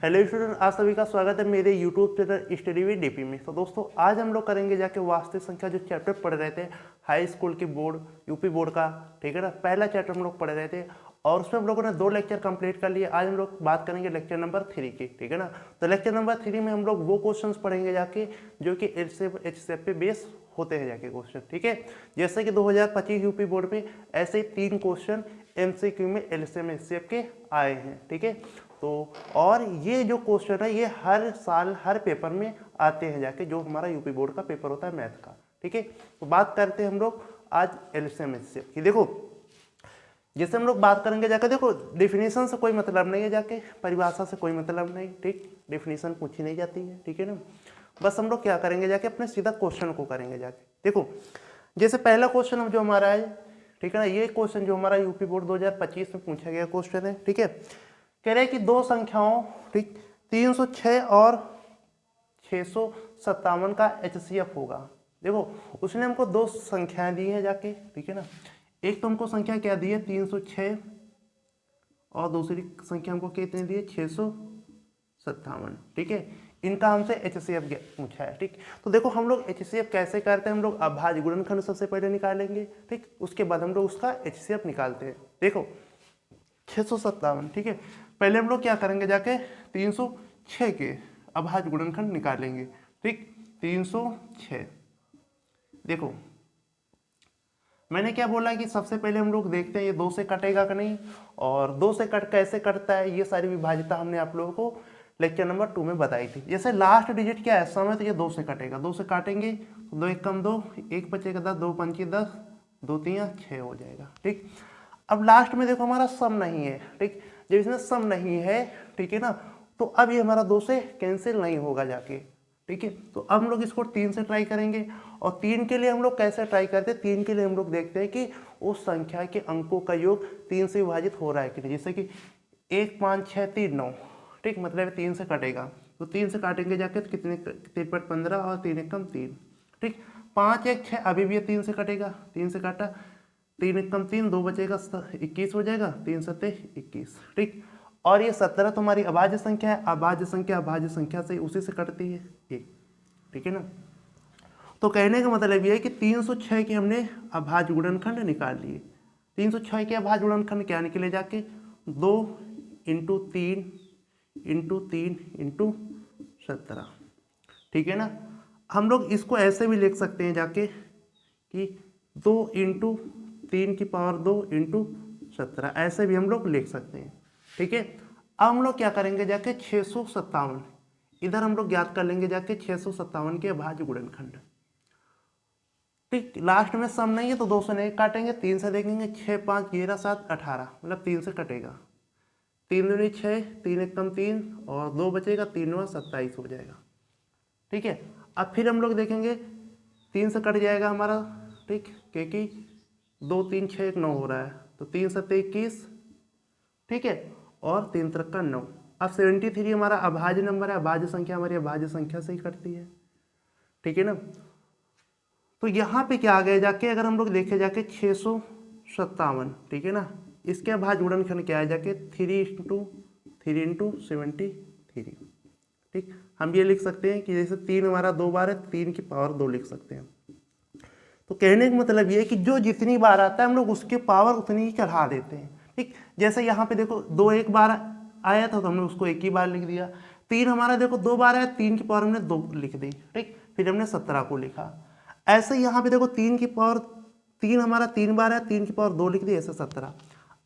Hello student, आप सभी का स्वागत है मेरे YouTube channel study with DP में। तो दोस्तों आज हम लोग करेंगे जाके वास्तविक संख्या, जो चैप्टर पढ़ रहे थे हाई स्कूल की बोर्ड यूपी बोर्ड का, ठीक है ना। पहला चैप्टर हम लोग पढ़ रहे थे और उसमें हम लोगों ने 2 लेक्चर कंप्लीट कर लिए। आज हम लोग बात करेंगे लेक्चर नंबर 3 की, ठीक है ना। तो लेक्चर नंबर 3 में हम लोग वो क्वेश्चंस पढ़ेंगे जाके जो कि एचसीएफ पे बेस होते हैं जाके क्वेश्चन, ठीक है। जैसे कि 2025 यूपी बोर्ड में ऐसे 3 क्वेश्चन एमसीक्यू में एलसीएम एचसीएफ के आए हैं, ठीक है। तो और ये जो क्वेश्चन है ये हर साल हर पेपर में आते हैं जाके, जो हमारा यूपी बोर्ड का पेपर होता है मैथ का, ठीक है। तो बात करते हैं हम लोग आज एलसीएम एचसीएफ की। देखो जैसे हम लोग बात करेंगे जाके, देखो डेफिनेशन से कोई मतलब नहीं है जाके, परिभाषा से कोई मतलब नहीं, ठीक। डेफिनेशन पूछी नहीं जाती है, ठीक है ना। बस हम लोग क्या करेंगे जाके, अपने सीधा क्वेश्चन को करेंगे जाके। देखो जैसे पहला क्वेश्चन जो हमारा है, ठीक है ना, ये क्वेश्चन जो हमारा यूपी बोर्ड 2025 में पूछा गया क्वेश्चन है, ठीक है। कह रहे हैं कि 2 संख्याओं, ठीक, 306 और 657 का एचसीएफ होगा। देखो उसने हमको 2 संख्याएं दी हैं जाके, ठीक है ना। एक तो हमको संख्या क्या दी है 306 और दूसरी संख्या हमको कितनी दी है 657, ठीक है। इनका हमसे एचसीएफ पूछा है, ठीक। तो देखो हम लोग एचसीएफ कैसे करते हैं, हम लोग अभाज्य गुणनखंड सबसे पहले निकालेंगे, ठीक। उसके बाद हम लोग उसका एचसीएफ निकालते हैं। देखो 657, ठीक है। पहले हम लोग क्या करेंगे जाके 306 के अभाज्य गुणनखंड निकालेंगे, ठीक। 306, देखो मैंने क्या बोला कि सबसे पहले हम लोग देखते हैं ये 2 से कटेगा कि नहीं, और 2 से कट कैसे कटता है, ये सारी विभाज्यता हमने आप लोगों को लेक्चर नंबर 2 में बताई थी। जैसे लास्ट डिजिट क्या है समय, तो ये 2 से कटेगा, 2 से काटेंगे तो 2 1 कम 2, 1 बचेगा 10, 2 पंची 10, 2 3 6 हो जाएगा, ठीक। अब लास्ट में देखो हमारा सम नहीं है, ठीक। जब इसमें सम नहीं है, ठीक है ना, तो अब ये हमारा 2 से कैंसिल नहीं होगा जाके, ठीक है। तो अब हम लोग इसको 3 से ट्राई करेंगे, और 3 के लिए हम लोग कैसे ट्राई करते हैं, 3 के लिए हम लोग देखते हैं कि उस संख्या के अंकों का योग 3 से विभाजित हो रहा है कि नहीं। जैसे कि 1 5 6 3 9, ठीक, मतलब 3 से कटेगा, तो 3 से काटेंगे जाके तो कितने 3 पर 15 और 3 1 कम 3, ठीक। 5 1 6 अभी भी 3 से कटेगा, 3 से काटा, 3 1 कम 3, 2 बचेगा 21 हो जाएगा, 3 7 21, ठीक। और ये 17 तुम्हारी अभाज्य संख्या है, अभाज्य संख्या से उसी से कटती है 1, ठीक है ना। तो कहने का मतलब ये है कि 306 के हमने अभाज्य गुणनखंड निकाल लिए। 306 के अभाज्य गुणनखंड क्या निकले जाके 2 × 3 × 3 × 17, ठीक है ना। हम लोग इसको ऐसे भी लिख सकते हैं जाके कि 2 × 3 की पावर 2 × 17, ऐसे भी हम लोग लिख सकते हैं, ठीक है। अब हम लोग क्या करेंगे जाके 657 इधर हम लोग ज्ञात कर लेंगे जाके 657 के अभाज्य गुणनखंड, ठीक। लास्ट में सम नहीं है तो 2 से नहीं काटेंगे, 3 से देखेंगे, 6 5 11 7 18, मतलब 3 से कटेगा, 3 दूनी 6, 3 1 कम 3 और 2 बचेगा, 3 9 27 हो जाएगा, ठीक है। अब फिर हम लोग देखेंगे 3 से कट जाएगा हमारा, ठीक, क्योंकि 2 3 6 1 9 हो रहा है, तो 3 7 21, ठीक है, और 3 3 का 9। अब 73 हमारा अभाज्य नंबर है, अभाज्य संख्या हमारी अभाज्य संख्या से ही कटती है, ठीक है ना। तो यहाँ पे क्या आ गया जाके, अगर हम लोग देखे जाके 657, ठीक है ना, इसके अभाज्य गुणनखंड क्या है जाके 3 × 3 × 73, ठीक। हम ये लिख सकते हैं कि जैसे 3 हमारा 2 बार है, 3 की पावर 2 लिख सकते हैं। तो कहने का मतलब ये है कि जो जितनी बार आता है हम लोग उसके पावर उतनी ही चढ़ा देते हैं, ठीक। जैसे यहाँ पे देखो 2 1 बार आया था तो हमने उसको 1 ही बार लिख दिया। 3 हमारा देखो 2 बार आया, 3 की पावर हमने 2 लिख दी, ठीक। फिर हमने 17 को लिखा। ऐसे यहाँ पे देखो 3 की पावर 3 हमारा 3 बार है, 3 की पावर 2 लिख दी, ऐसे 17।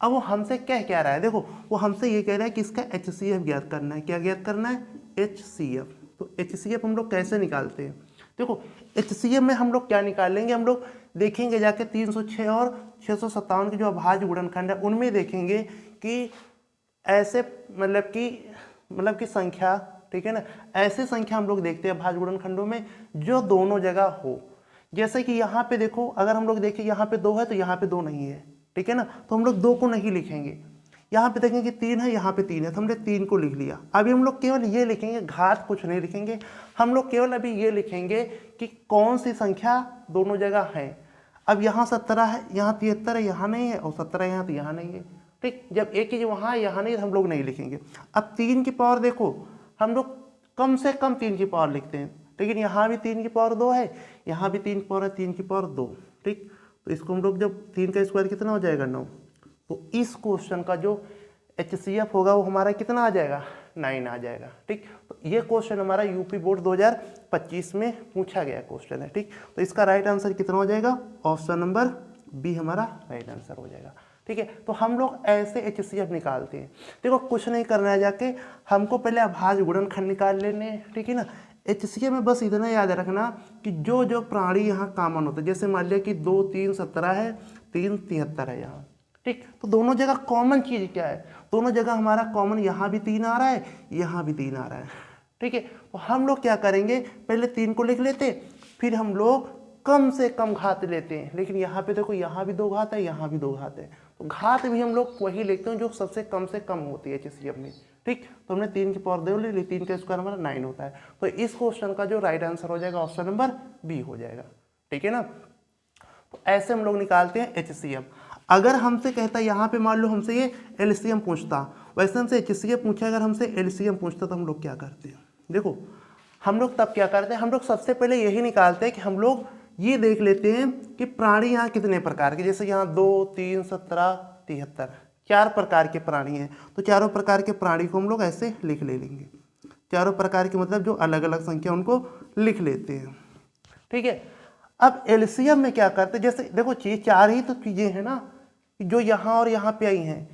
अब वो हमसे क्या रहा है, देखो वो हमसे ये कह रहा है कि इसका एचसीएफ ज्ञात करना है। क्या ज्ञात करना है, एचसीएफ। तो एचसीएफ हम लोग कैसे निकालते हैं, देखो एचसीएफ में हम लोग क्या निकालेंगे, हम लोग देखेंगे जाके 306 और 657 के जो अभाज्य गुणनखंड है उनमें देखेंगे कि ऐसे मतलब कि संख्या, ठीक है ना, ऐसे संख्या हम लोग देखते हैं अभाज्य गुणनखंडों में जो दोनों जगह हो। जैसे कि यहाँ पे देखो, अगर हम लोग देखें यहाँ पे 2 है तो यहाँ पे 2 नहीं है, ठीक है ना, तो हम लोग 2 को नहीं लिखेंगे। यहाँ पे देखेंगे 3 है, यहाँ पे 3 है, तो हमने 3 को लिख लिया। अभी हम लोग केवल ये लिखेंगे, घात कुछ नहीं लिखेंगे, हम लोग केवल अभी ये लिखेंगे कि कौन सी संख्या दोनों जगह है। अब यहाँ 17 है, यहाँ 73 है, यहाँ नहीं है, और 17 यहाँ तो यहाँ नहीं है, ठीक। जब एक चीज वहाँ यहाँ नहीं, हम लोग नहीं लिखेंगे। अब 3 की पावर देखो, हम लोग कम से कम 3 की पावर लिखते हैं, लेकिन यहाँ भी 3 की पावर 2 है, यहाँ भी 3 की पावर है, 3 की पावर 2। ठीक, तो इसको हम लोग जब 3 का स्क्वायर कितना हो जाएगा 9, तो इस क्वेश्चन का जो HCF होगा वो हमारा कितना आ जाएगा 9 आ जाएगा। ठीक, तो ये क्वेश्चन हमारा यूपी बोर्ड 2025 में पूछा गया क्वेश्चन है। ठीक, तो इसका राइट आंसर कितना हो जाएगा, ऑप्शन नंबर बी हमारा राइट आंसर हो जाएगा। ठीक है, तो हम लोग ऐसे HCF निकालते हैं। देखो कुछ नहीं करना है, जाके हमको पहले अभाज्य गुणनखंड निकाल लेने हैं। ठीक है ना, HCF में बस इतना याद रखना कि जो जो प्राणी यहाँ कॉमन होता है, जैसे मान लिया कि 2 3 17 है, 3 73 है यहाँ। ठीक, तो दोनों जगह कॉमन चीज क्या है, दोनों जगह हमारा कॉमन, यहाँ भी 3 आ रहा है, यहाँ भी 3 आ रहा है। ठीक है, तो हम लोग क्या करेंगे, पहले 3 को लिख लेते, फिर हम लोग कम से कम घात लेते हैं। लेकिन यहाँ पे देखो, यहाँ भी 2 घात है, यहाँ भी 2 घात है, तो घात भी हम लोग वही लिखते हैं जो सबसे कम से कम होती है HCF में। ठीक, तो हमने 3 की पावर 2 ले ली, 3 का स्क्वायर हमारा 9 होता है। तो इस क्वेश्चन का जो राइट आंसर हो जाएगा ऑप्शन नंबर बी हो जाएगा। ठीक है ना, तो ऐसे हम लोग निकालते हैं HCF। अगर हमसे कहता यहाँ पे मान लो हमसे ये LCM पूछता, वैसे हमसे HCF पूछा, अगर हमसे LCM पूछता तो हम लोग क्या करते हैं, देखो हम लोग तब क्या करते हैं, हम लोग सबसे पहले यही निकालते हैं कि हम लोग ये देख लेते हैं कि प्राणी यहाँ कितने प्रकार के, जैसे यहाँ 2 3 17 73 4 प्रकार के प्राणी हैं, तो चारों प्रकार के प्राणी को हम लोग ऐसे लिख लेंगे। चारों प्रकार के मतलब जो अलग अलग संख्या उनको लिख लेते हैं। ठीक है, अब LCM में क्या करते हैं, जैसे देखो चीज 4 ही तो चीजें हैं ना, जो यहाँ और यहाँ पे आई हैं,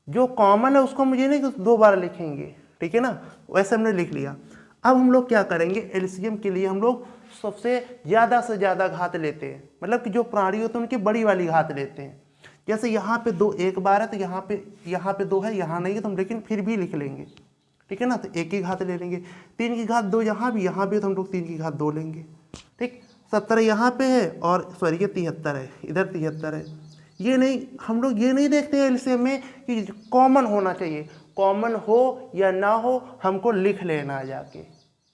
जो कॉमन है उसको मुझे नहीं 2 बार लिखेंगे। ठीक है ना, वैसे हमने लिख लिया। अब हम लोग क्या करेंगे, LCM के लिए हम लोग सबसे ज़्यादा से ज़्यादा घात लेते हैं, मतलब कि जो प्राणी होते हैं उनकी बड़ी वाली घात लेते हैं। जैसे यहाँ पे 2 एक बार है, तो यहाँ पे 2 है, यहाँ नहीं है, तो हम लेकिन फिर भी लिख लेंगे। ठीक है ना, तो 1 की घात ले लेंगे। 3 की घात 2 यहाँ भी तो हम लोग 3 की घात 2 लेंगे। ठीक, 17 यहाँ पे है, और सॉरी ये 73 है, इधर 73 है। ये नहीं, हम लोग ये नहीं देखते हैं LCM में कि कॉमन होना चाहिए, कॉमन हो या ना हो हमको लिख लेना है जाके।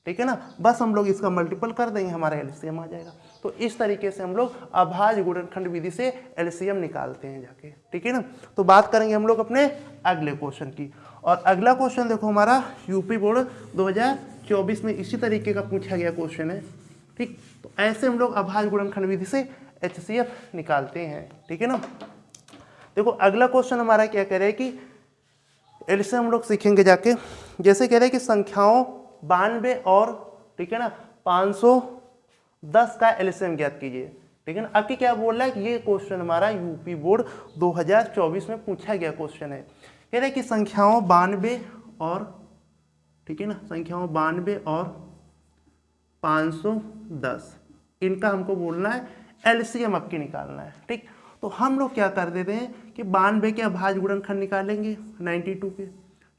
ठीक है ना, बस हम लोग इसका मल्टीपल कर देंगे, हमारा LCM आ जाएगा। तो इस तरीके से हम लोग अभाज्य गुणनखंड विधि से LCM निकालते हैं जाके। ठीक है ना, तो बात करेंगे हम लोग अपने अगले क्वेश्चन की। और अगला क्वेश्चन देखो हमारा यूपी बोर्ड 2024 में इसी तरीके का पूछा गया क्वेश्चन है। ठीक, तो ऐसे हम लोग अभाज्य गुणनखंड विधि से HCF निकालते हैं। ठीक है ना, देखो अगला क्वेश्चन हमारा क्या कह रहा है कि LCM हम लोग सीखेंगे जाके। जैसे कह रहे हैं कि संख्याओं 92 और ठीक है ना 510 का LCM ज्ञात कीजिए। ठीक है ना, अब क्या बोल रहा है कि ये क्वेश्चन हमारा यूपी बोर्ड 2024 में पूछा गया क्वेश्चन है। कह रहे हैं कि संख्याओं 92 और ठीक है ना, संख्याओं 92 और 510 इनका हमको बोलना है LCM आपकी निकालना है। ठीक, तो हम लोग क्या कर देते हैं कि 92 के अभाज्य गुणनखंड निकालेंगे 92 के।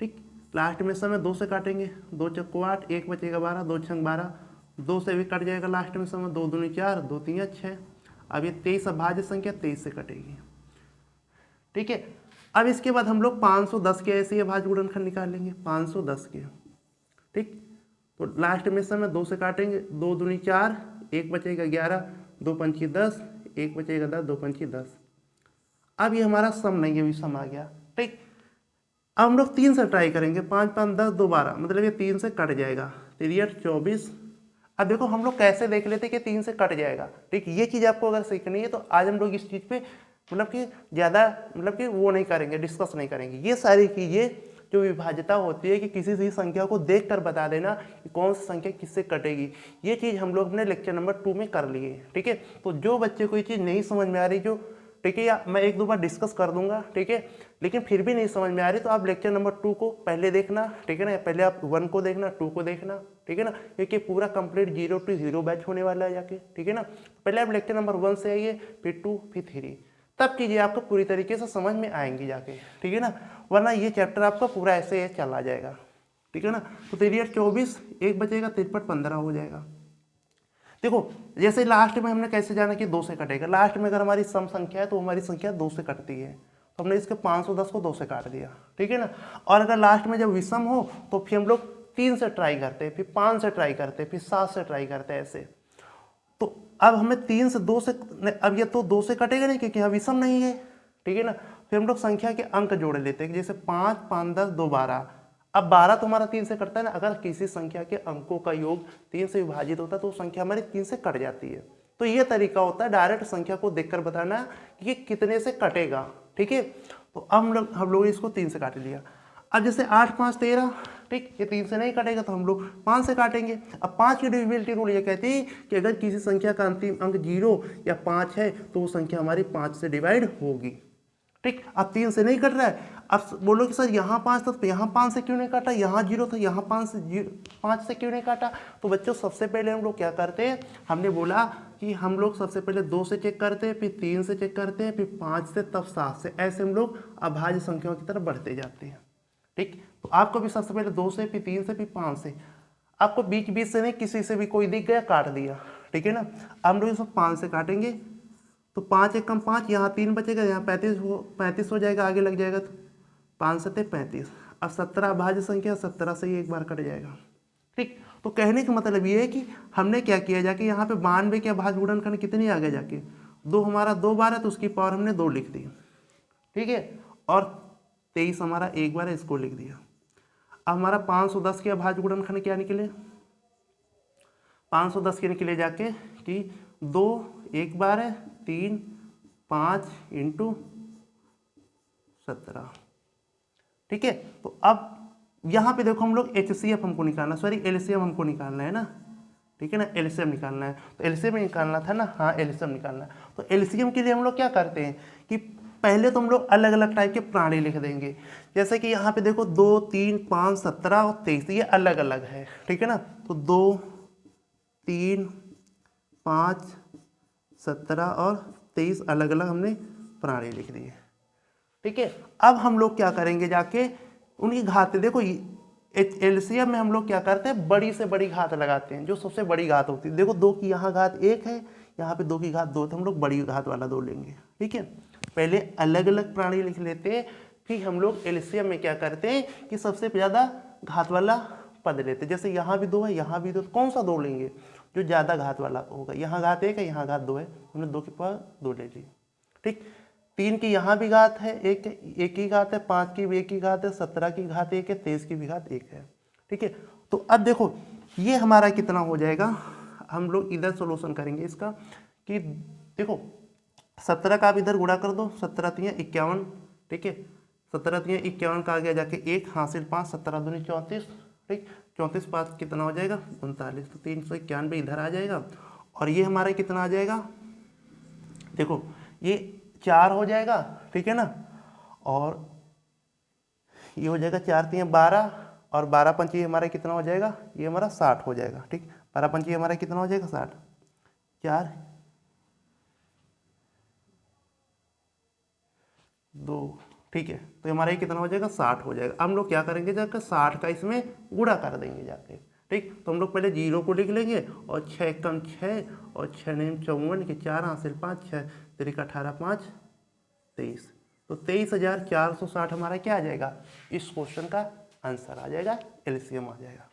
ठीक, लास्ट में समय 2 से काटेंगे, 2 चक्को 8, 1 बचेगा 12, 2 छंग 12, 2 से भी कट जाएगा लास्ट में समय, 2 दूनी 4, 2 तीन 6। अब ये 23 अभाज्य संख्या 23 से कटेगी। ठीक है, अब इसके बाद हम लोग 510 के ऐसे ही अभाज्य गुणनखंड निकालेंगे 510 के। ठीक, तो लास्ट में समय 2 से काटेंगे, 2 दूनी 4, 1 बचेगा 11, 2 पंची 10, 1 बचेगा 10, 2 पंची 10। अब ये हमारा सम नहीं है, भी सम आ गया। ठीक, अब हम लोग 3 से ट्राई करेंगे, 5 5 10 2 12, मतलब ये 3 से कट जाएगा, 3 24। अब देखो हम लोग कैसे देख लेते कि 3 से कट जाएगा। ठीक, ये चीज़ आपको अगर सीखनी है तो आज हम लोग इस चीज़ पे मतलब कि ज़्यादा मतलब कि वो नहीं करेंगे, डिस्कस नहीं करेंगे। ये सारी चीज़ें जो विभाज्यता होती है कि किसी भी संख्या को देखकर बता देना कि कौन सी संख्या किससे कटेगी, ये चीज़ हम लोग अपने लेक्चर नंबर 2 में कर लिए। ठीक है, तो जो बच्चे को ये चीज़ नहीं समझ में आ रही, जो ठीक है, या मैं 1-2 बार डिस्कस कर दूंगा, ठीक है, लेकिन फिर भी नहीं समझ में आ रही तो आप लेक्चर नंबर 2 को पहले देखना। ठीक है ना, पहले आप 1 को देखना, 2 को देखना। ठीक है ना, क्योंकि पूरा कंप्लीट 0 to 0 बैच होने वाला है जाके। ठीक है ना, पहले आप लेक्चर नंबर 1 से आइए, फिर 2, फिर 3, तब चीज़ें आपको पूरी तरीके से समझ में आएंगी जाके। ठीक है ना, वरना ये चैप्टर आपका पूरा ऐसे चला जाएगा। ठीक है ना, तो 3 24, 1 बचेगा 53 15 हो जाएगा। देखो जैसे लास्ट में हमने कैसे जाना कि 2 से कटेगा, लास्ट में अगर हमारी सम संख्या है तो हमारी संख्या 2 से कटती है, तो हमने इसके 510 को 2 से काट दिया। ठीक है ना, और अगर लास्ट में जब विषम हो तो फिर हम लोग 3 से ट्राई करते हैं, फिर 5 से ट्राई करते हैं, फिर 7 से ट्राई करते हैं ऐसे। तो अब हमें 3 से 2 से, अब ये तो 2 से कटेगा नहीं क्योंकि यहाँ विषम नहीं है। ठीक है ना, फिर हम लोग संख्या के अंक जोड़ लेते हैं, जैसे 5, 5, 10, 2, 12। अब 12 तो हमारा 3 से कटता है ना, अगर किसी संख्या के अंकों का योग 3 से विभाजित होता है तो वो संख्या हमारी 3 से कट जाती है। तो ये तरीका होता है डायरेक्ट संख्या को देखकर बताना कि ये कितने से कटेगा। ठीक है, तो अब हम लोग इसको 3 से काट लिया। अब जैसे 8, 5, 13, ठीक, ये 3 से नहीं कटेगा तो हम लोग 5 से काटेंगे। अब 5 की डिविजिबिलिटी रूल ये कहती है कि अगर किसी संख्या का अंतिम अंक 0 या 5 है तो वो संख्या हमारी 5 से डिवाइड होगी। ठीक, अब 3 से नहीं कट रहा है। अब बोलो कि सर यहाँ 5 था तो यहाँ 5 से क्यों नहीं काटा, यहाँ 0 था यहाँ 5 से क्यों नहीं काटा। तो बच्चों सबसे पहले हम लोग क्या करते हैं, हमने बोला कि हम लोग सबसे पहले 2 से चेक करते हैं, फिर 3 से चेक करते हैं, फिर 5 से, तब 7 से, ऐसे हम लोग अभाज्य संख्याओं की तरफ बढ़ते जाते हैं। ठीक, तो आपको भी सबसे पहले 2 से, फिर 3 से, फिर 5 से, आपको बीच बीच से नहीं, किसी से भी कोई दिख गया काट दिया। ठीक है ना, अब हम लोग इसको 5 से काटेंगे तो 5 एक कम 5, यहाँ 3 बचेगा, यहाँ 35 हो जाएगा, आगे लग जाएगा तो 5 सत्ते 35। अब 17 अभाज्य संख्या, 17 से ही एक बार कट जाएगा। ठीक, तो कहने का मतलब ये है कि हमने क्या किया, जाके यहाँ पे 92 के अभाज्य गुणनखंड कितनी आ गया, जाके 2 हमारा 2 बार है तो उसकी पावर हमने 2 लिख दी। ठीक है, और 23 हमारा एक बार है, इसको लिख दिया। अब हमारा 510 के अभाज्य गुणनखंड क्या निकले, 510 के निकले जाके कि 2 एक बार है, 3, 5 × 17। ठीक है, तो अब यहाँ पे देखो हम लोग HCF हमको निकालना, सॉरी LCM हमको निकालना है ना। ठीक है ना, LCM निकालना है, तो LCM निकालना था ना, हाँ LCM निकालना है। तो LCM के लिए हम लोग क्या करते हैं कि पहले तो हम लोग अलग अलग टाइप के प्राणी लिख देंगे। जैसे कि यहाँ पे देखो 2, 3, 5, 17 और 23, ये अलग अलग है। ठीक है ना, तो 2, 3, 5, 17 और 23 अलग अलग हमने प्राणी लिख दिए। ठीक है, अब हम लोग क्या करेंगे, जाके उनकी घात देखो, LCM में हम लोग क्या करते हैं, बड़ी से बड़ी घात लगाते हैं, जो सबसे बड़ी घात होती है। देखो 2 की यहाँ घात 1 है, यहाँ पे 2 की घात 2, तो हम लोग बड़ी घात वाला 2 लेंगे। ठीक है, पहले अलग अलग प्राणी लिख लेते हैं, फिर हम लोग LCM में क्या करते हैं कि सबसे ज़्यादा घात वाला पद लेते हैं। जैसे यहाँ भी 2 है, यहाँ भी 2, तो कौन सा 2 लेंगे, जो ज़्यादा घात वाला होगा। यहाँ घात 1 है, यहाँ घात 2 है, हमने 2 की पावर 2 ले ली। ठीक, 3 की यहाँ भी घात है, एक ही घात है, 5 की भी एक ही घात है, 17 की घात 1 है, 23 की भी घात 1 है। ठीक है, तो अब देखो ये हमारा कितना हो जाएगा, हम लोग इधर सोल्यूशन करेंगे इसका कि देखो 17 का आप इधर गुणा कर दो, 17 3 51। ठीक है, 17 3 51 का आ गया जाके 1 हासिल 5, 17 दूनी 34। ठीक, 34 5 कितना हो जाएगा 39, तो 391 इधर आ जाएगा। और ये हमारा कितना आ जाएगा, देखो ये 4 हो जाएगा। ठीक है ना, और ये हो जाएगा 4 3 12 और 12 5 ये हमारा कितना हो जाएगा, ये हमारा 60 हो जाएगा। ठीक, 12 5 ये हमारा कितना हो जाएगा 60, 4 2। ठीक है, तो हमारा ये कितना हो जाएगा 60 हो जाएगा। हम लोग क्या करेंगे, जाकर 60 का इसमें गुणा कर देंगे जाके। ठीक, तो हम लोग पहले 0 को लिख लेंगे और 6 कम 6 और 6 9 54 के 4 हासिल 5, 6 3 18 5 23, तो 23,460 हमारा क्या आ जाएगा, इस क्वेश्चन का आंसर आ जाएगा, LCM आ जाएगा।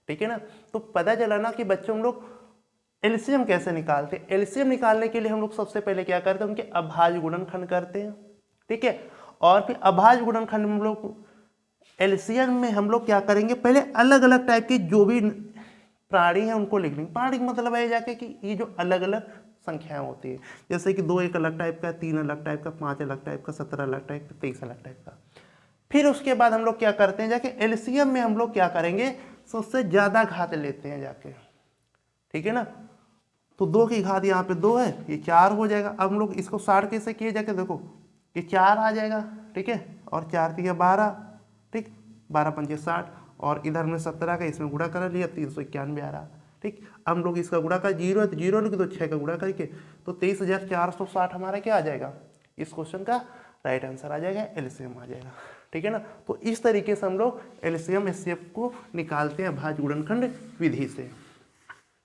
ठीक है ना, तो पता चला ना कि बच्चों हम लोग LCM कैसे निकालते हैं। LCM निकालने के लिए हम लोग सबसे पहले क्या करते हैं, उनके अभाज्य गुणनखंड करते हैं। ठीक है, और फिर अभाज्य गुणनखंड में हम लोग LCM में हम लोग क्या करेंगे, पहले अलग अलग टाइप की जो भी प्राणी है उनको लिख लेंगे। प्राणी मतलब है जाके कि ये जो अलग अलग संख्याएं होती है, जैसे कि 2 एक अलग टाइप का, 3 अलग टाइप का, 5 अलग टाइप का, 17 अलग टाइप का, 23 अलग टाइप का। फिर उसके बाद हम लोग क्या करते हैं, जाके LCM में हम लोग क्या करेंगे, सबसे ज़्यादा घात लेते हैं जाके। ठीक है ना, तो 2 की घात यहाँ पे 2 है, ये 4 हो जाएगा। अब हम लोग इसको 60 कैसे किए, जाके देखो ये 4 आ जाएगा। ठीक है, और 4 3 12, ठीक, 12 5 60, और इधर हमने 17 का इसमें गुणा कर लिया, 391 आ रहा। ठीक, अब हम लोग इसका गुणा कर 0 है तो 0 लिख दो, 6 का गुणा करके, तो 23,460 हमारा क्या आ जाएगा, इस क्वेश्चन का राइट आंसर आ जाएगा, LCM आ जाएगा। ठीक है ना, तो इस तरीके से हम लोग LCM HCF को निकालते हैं अभाज्य गुणनखंड विधि से।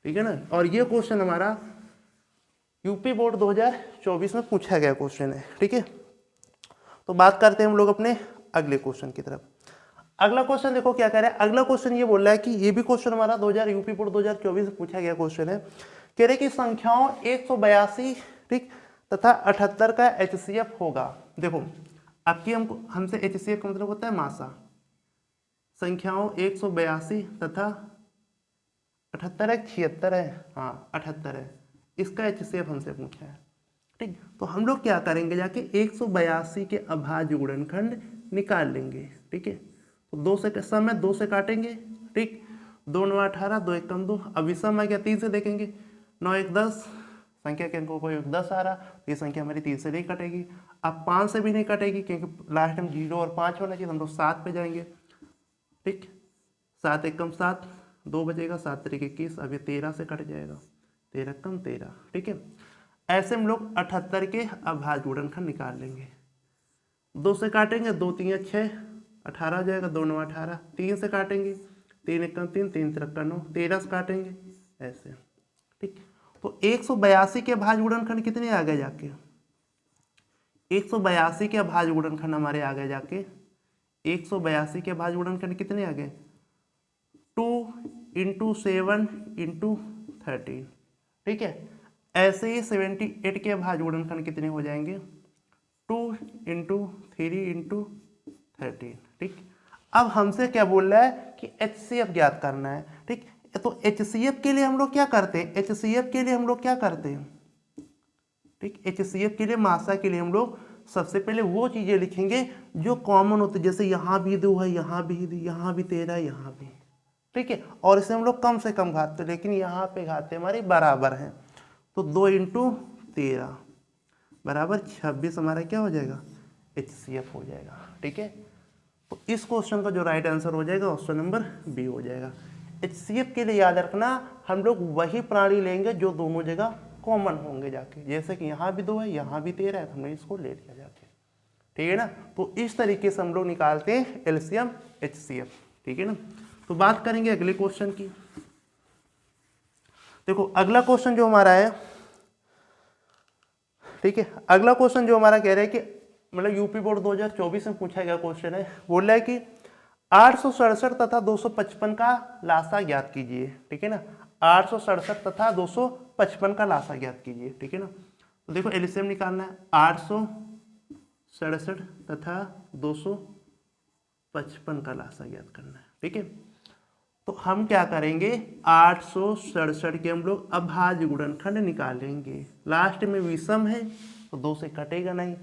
ठीक है ना, और ये क्वेश्चन हमारा यूपी बोर्ड 2024 में पूछा गया क्वेश्चन है। ठीक है, तो बात करते हैं हम लोग अपने अगले क्वेश्चन की तरफ। अगला क्वेश्चन देखो क्या कह रहा है, अगला क्वेश्चन ये बोल रहा है कि ये भी क्वेश्चन हमारा यूपी बोर्ड 2024 में पूछा गया क्वेश्चन है। कह रहे कि संख्याओं 182 ठीक तथा 78 का HCF होगा। देखो आपकी हमसे HCF का मतलब होता है मासा। संख्याओं 182 तथा 78 है 76 है, हाँ 78 है, इसका HCF हमसे पूछा है। ठीक, तो हम लोग क्या करेंगे, जाके 182 के अभाज्य गुणनखंड निकाल लेंगे। ठीक है, तो 2 से सम है, 2 से काटेंगे। ठीक, 2 9 18, 2 1 2। अब विषम है क्या, 3 से देखेंगे, 9 1 10, संख्या के अंकों को 10 आ रहा, तो ये संख्या हमारी 3 से नहीं कटेगी। अब 5 से भी नहीं कटेगी, क्योंकि लास्ट में 0 और 5 होना चाहिए, हम लोग 7 पे जाएंगे। ठीक, 7 1 7, 2 बचेगा, 7 3 21, अब ये 13 से कट जाएगा, 13 कम 13। ठीक है, ऐसे हम लोग 78 के अभाज्य गुणनखंड निकाल लेंगे। 2 से काटेंगे, 2 3 6, 18 हो जाएगा, 2 9 18, 3 से काटेंगे, 3 1 3, 3 3 9, 13 से काटेंगे ऐसे। ठीक, तो 182 के अभाज्य गुणनखंड कितने आ गए जाके, 182 के अभाज्य गुणनखंड हमारे आ गए जाके, 182 के अभाज्य गुणनखंड कितने आ गए, 2 × 7 × 13। ठीक है, ऐसे ही 78 के अभाज्य गुणनखंड कितने हो जाएंगे, 2 × 3 × 13। ठीक, अब हमसे क्या बोल रहा है कि HCF ज्ञात करना है। ठीक, तो HCF के लिए हम लोग क्या करते हैं, HCF के लिए हम लोग क्या करते हैं, ठीक, HCF के लिए मासा के लिए हम लोग सबसे पहले वो चीजें लिखेंगे जो कॉमन होती है, जैसे यहाँ भी 2 है, यहाँ भी 13 है, यहाँ भी। ठीक है, और इसे हम लोग कम से कम घाते, लेकिन यहाँ पे घाते हमारी बराबर हैं, तो 2 × 13 बराबर 26 हमारा क्या हो जाएगा, HCF हो जाएगा। ठीक है, तो इस क्वेश्चन का जो राइट आंसर हो जाएगा ऑप्शन नंबर बी हो जाएगा। HCF के लिए याद रखना, हम लोग वही प्रणाली लेंगे जो दोनों जगह कॉमन होंगे जाके, जैसे कि यहाँ भी 2 है, यहाँ भी 13 है, तो हमने इसको ले लिया जाके। ठीक है ना, तो इस तरीके से हम लोग निकालते हैं LCM HCF। ठीक है ना, तो बात करेंगे अगले क्वेश्चन की। देखो अगला क्वेश्चन जो हमारा है, ठीक है, अगला क्वेश्चन जो हमारा कह रहा है कि मतलब यूपी बोर्ड 2024 में पूछा गया क्वेश्चन है, बोल रहा है कि 867 तथा 255 का लासा ज्ञात कीजिए। ठीक है ना, 867 तथा 255 का लासा ज्ञात कीजिए। ठीक है ना, तो देखो एलसीएम निकालना है, 867 तथा 255 का लासा ज्ञात करना है। ठीक है, तो हम क्या करेंगे, 867 के हम लोग अभाज्य गुणनखंड निकालेंगे। लास्ट में विषम है तो 2 से कटेगा नहीं।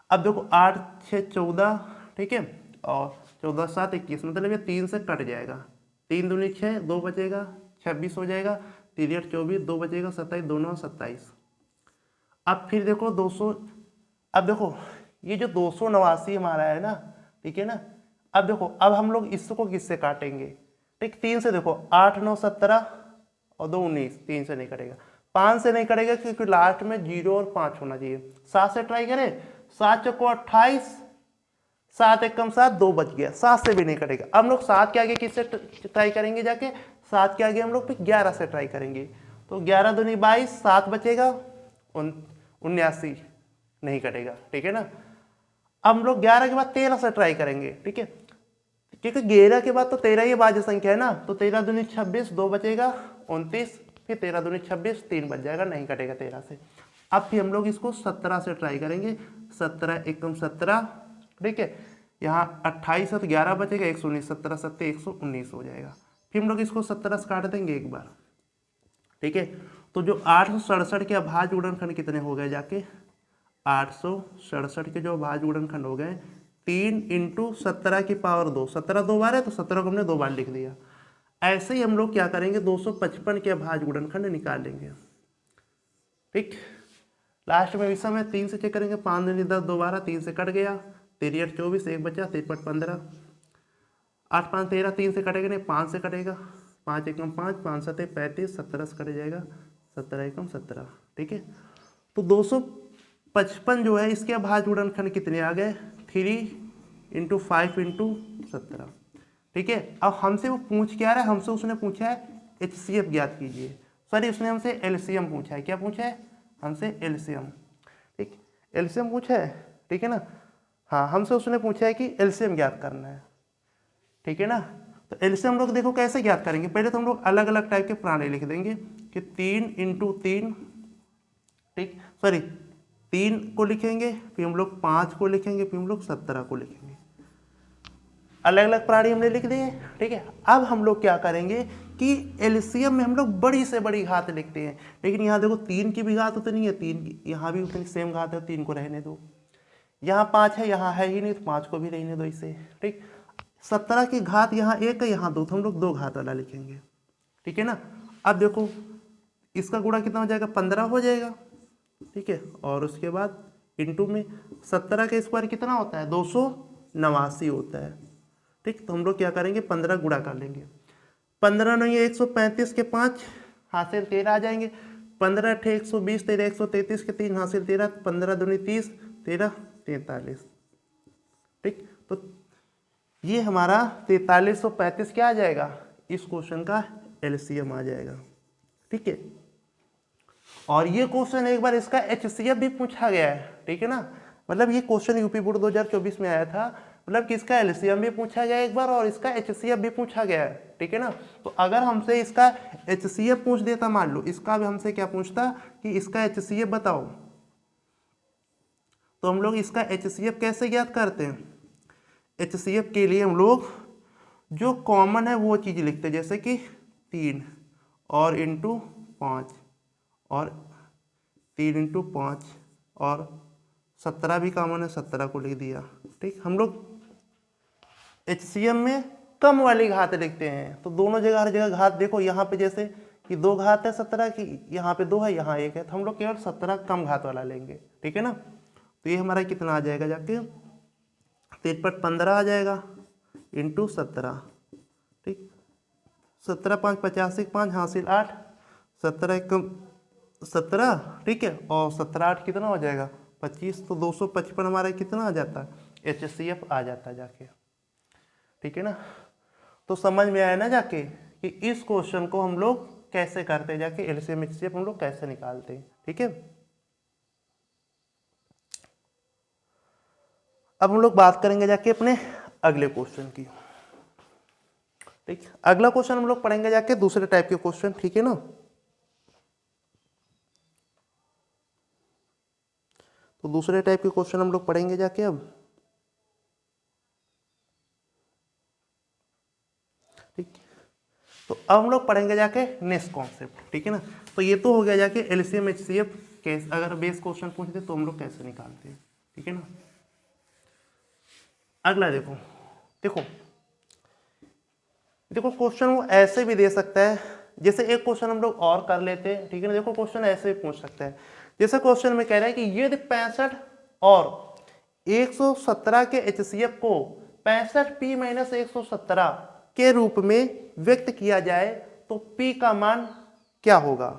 अब देखो 8 6 14, ठीक है, और 14 7 21, मतलब ये 3 से कट जाएगा, 3 दूनी 6, 2 बचेगा, 26 हो जाएगा, 3 8 24, 2 बचेगा, 27, 2 9 27। अब फिर देखो 200, अब देखो ये जो 289 हमारा है ना, ठीक है ना, अब देखो अब हम लोग इसको किससे काटेंगे, ठीक, 3 से देखो, 8 9 17 और 2 19, 3 से नहीं कटेगा, 5 से नहीं कटेगा क्योंकि लास्ट में 0 और 5 होना चाहिए। 7 से ट्राई करें, 7 चौको 28, 7 1 7, 2 बच गया, 7 से भी नहीं कटेगा। अब हम लोग 7 के आगे किससे ट्राई करेंगे, जाके 7 के आगे हम लोग 11 से ट्राई करेंगे, तो 11 दूनी 22, 7 बचेगा, 79 नहीं कटेगा। ठीक है ना, अब हम लोग 11 के बाद 13 से ट्राई करेंगे। ठीक है, क्योंकि 11 के बाद तो 13 ही भाज्य संख्या है ना, तो 13 दूनी 26, 2 बचेगा, 29, फिर 13 दूनी 26, 3 बच जाएगा, नहीं कटेगा 13 से। अब फिर हम लोग इसको 17 से ट्राई करेंगे, 17 1 17, ठीक है, यहाँ 28 है तो 11 बचेगा, 119, 17 7 119 हो जाएगा। फिर हम लोग इसको 17 से काट देंगे एक बार। ठीक है, तो जो 867 के अभाज्य गुणनखंड कितने हो गए जाके, 867 के जो अभाज्य गुणनखंड हो गए 3 × 17 की पावर 2, 17 2 बार है तो 17 को हमने 2 बार लिख दिया। ऐसे ही हम लोग क्या करेंगे, 255 के अभाज्य गुणनखंड निकाल लेंगे। ठीक, लास्ट में विषम है, 3 से चेक करेंगे, 5 दूनी 10, 2 12, 3 से कट गया, 3 8 24, 1 बचा, 3 5 15, 8 5 13, 3 से कटेगा नहीं, 5 से कटेगा, 5 1 5, 5 7 35, 17 से कट जाएगा, 17 1 17। ठीक है, तो 255 जो है इसके अभाज्य गुणनखंड कितने आ गए, 3 × 5 × 17। ठीक है, अब हमसे वो पूछ क्या रहा है, हमसे उसने पूछा है HCF ज्ञात कीजिए, सॉरी उसने हमसे LCM पूछा है। क्या पूछा है हमसे, LCM। ठीक, LCM पूछा है, ठीक है ना, हाँ हमसे उसने पूछा है कि LCM ज्ञात करना है। ठीक है ना, तो LCM हम लोग देखो कैसे ज्ञात करेंगे, पहले तो हम लोग अलग अलग टाइप के प्रणाली लिख देंगे कि 3 × 3, ठीक, सॉरी 3 को लिखेंगे, फिर हम लोग 5 को लिखेंगे, फिर हम लोग 17 को लिखेंगे। अलग अलग प्राणी हमने लिख दिए, ठीक है। अब हम लोग क्या करेंगे कि एलसीएम में हम लोग बड़ी से बड़ी घात लिखते हैं, लेकिन यहाँ देखो 3 की भी घात उतनी है, 3 की यहाँ भी उतनी सेम घात है, 3 को रहने दो। यहाँ 5 है, यहाँ है ही नहीं, तो 5 को भी रहने दो इसे, ठीक। 17 की घात यहाँ 1 है, यहाँ 2, तो हम लोग 2 घात वाला लिखेंगे, ठीक है ना। अब देखो इसका गुणा कितना हो जाएगा, 15 हो जाएगा, ठीक है। और उसके बाद इंटू में 17 का स्क्वायर कितना होता है, 289 होता है, ठीक। तो हम लोग क्या करेंगे, 15 गुणा कर लेंगे। 15 नहीं है 135 के 5 हासिल 13 आ जाएंगे। 15 अठे 120, 13 133 के 3 हासिल 13, 15 दूनी 30, 13 43, ठीक। तो ये हमारा 4335 क्या आ जाएगा, इस क्वेश्चन का एलसीएम आ जाएगा, ठीक है। और ये क्वेश्चन एक बार इसका एचसीएफ भी पूछा गया है, ठीक है ना। मतलब ये क्वेश्चन यूपी बोर्ड 2024 में आया था, मतलब कि इसका एलसीएम भी पूछा गया एक बार और इसका एचसीएफ भी पूछा गया है, ठीक है ना। तो अगर हमसे इसका एचसीएफ पूछ देता, मान लो इसका भी हमसे क्या पूछता कि इसका एचसीएफ बताओ, तो हम लोग इसका एचसीएफ कैसे ज्ञात करते हैं। एचसीएफ के लिए हम लोग जो कॉमन है वो चीज़ लिखते हैं, जैसे कि 3 और इंटू 5 और 3 इंटू 5 और 17 भी कॉमन है, 17 को लिख दिया, ठीक। हम लोग एचसीएम में कम वाली घात लिखते हैं, तो दोनों जगह हर जगह घात देखो, यहाँ पे जैसे कि 2 घात है 17 की, यहाँ पे 2 है, यहाँ 1 है, तो हम लोग केवल 17 कम घात वाला लेंगे, ठीक है ना। तो ये हमारा कितना आ जाएगा जाके 3 15 आ जाएगा इंटू 17, ठीक। 17 5 85, 5 हासिल 8, 17 कम 17, ठीक है। और 17 8 कितना हो जाएगा 25, तो 255 हमारा कितना आ जाता है, एचसीएफ आ जाता है जाके, ठीक है ना। तो समझ में आया ना जाके कि इस क्वेश्चन को हम लोग कैसे करते हैं, जाके एलसीएम एचसीएफ हम लोग कैसे निकालते हैं, ठीक है। अब हम लोग बात करेंगे जाके अपने अगले क्वेश्चन की, ठीक। अगला क्वेश्चन हम लोग पढ़ेंगे जाके दूसरे टाइप के क्वेश्चन, ठीक है ना। तो दूसरे टाइप के क्वेश्चन हम लोग पढ़ेंगे जाके अब, ठीक। तो अब हम लोग पढ़ेंगे जाके नेक्स्ट कॉन्सेप्ट, ठीक है ना। तो ये तो हो गया जाके एलसीएम एचसीएफ कैसे, अगर बेस क्वेश्चन पूछते तो हम लोग कैसे निकालते हैं, ठीक है ना। अगला देखो देखो देखो क्वेश्चन वो ऐसे भी दे सकता है, जैसे एक क्वेश्चन हम लोग और कर लेते हैं, ठीक है ना। देखो क्वेश्चन ऐसे भी पूछ सकता है, जैसे क्वेश्चन में कह रहा है कि यदि 65 और 117 के एचसीएफ को 65 P - 117 के रूप में व्यक्त किया जाए तो P का मान क्या होगा,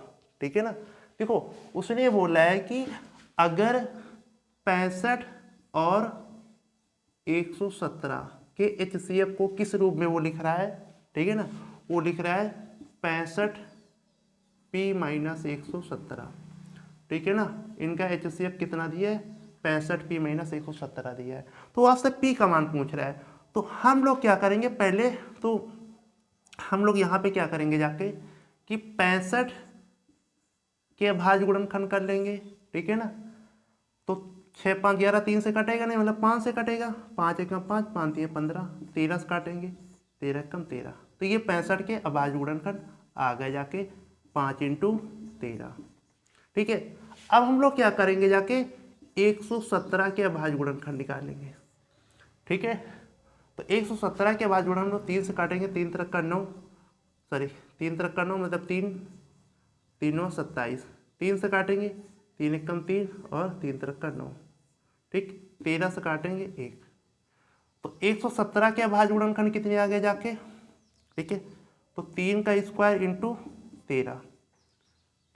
ठीक है ना। देखो उसने बोला है कि अगर 65 और 117 के एचसीएफ को किस रूप में वो लिख रहा है, ठीक है ना, वो लिख रहा है 65 P - 117, ठीक है ना। इनका एचसीएफ कितना दिया है, 65 P - 117 दिया है, तो आपसे P का मान पूछ रहा है। तो हम लोग क्या करेंगे, पहले तो हम लोग यहाँ पे क्या करेंगे जाके कि 65 के अभाज्य गुणनखंड कर लेंगे, ठीक है ना। तो 6 5 11 3 से कटेगा नहीं, मतलब 5 से कटेगा, 5 एकम 5, 5 3 15, 13 से काटेंगे, 13 एकम 13, तो ये 65 के अभाज्य गुणनखंड आ गए जाके 5 इंटू 13, ठीक है। अब हम लोग क्या करेंगे जाके 117 के अभाज्य गुणनखंड निकालेंगे, ठीक है। तो 117 के अभाज्य गुणनखंड 3 से काटेंगे, 3 3 का 9, सॉरी 3 3 का 9 मतलब 3 3 9 27, 3 से काटेंगे, 3 एकम 3 और 3 3 का 9, ठीक। 13 से काटेंगे 1, तो 117 के अभाज्य गुणनखंड कितने आ गए जाके, ठीक है। तो 3 का स्क्वायर इंटू 13,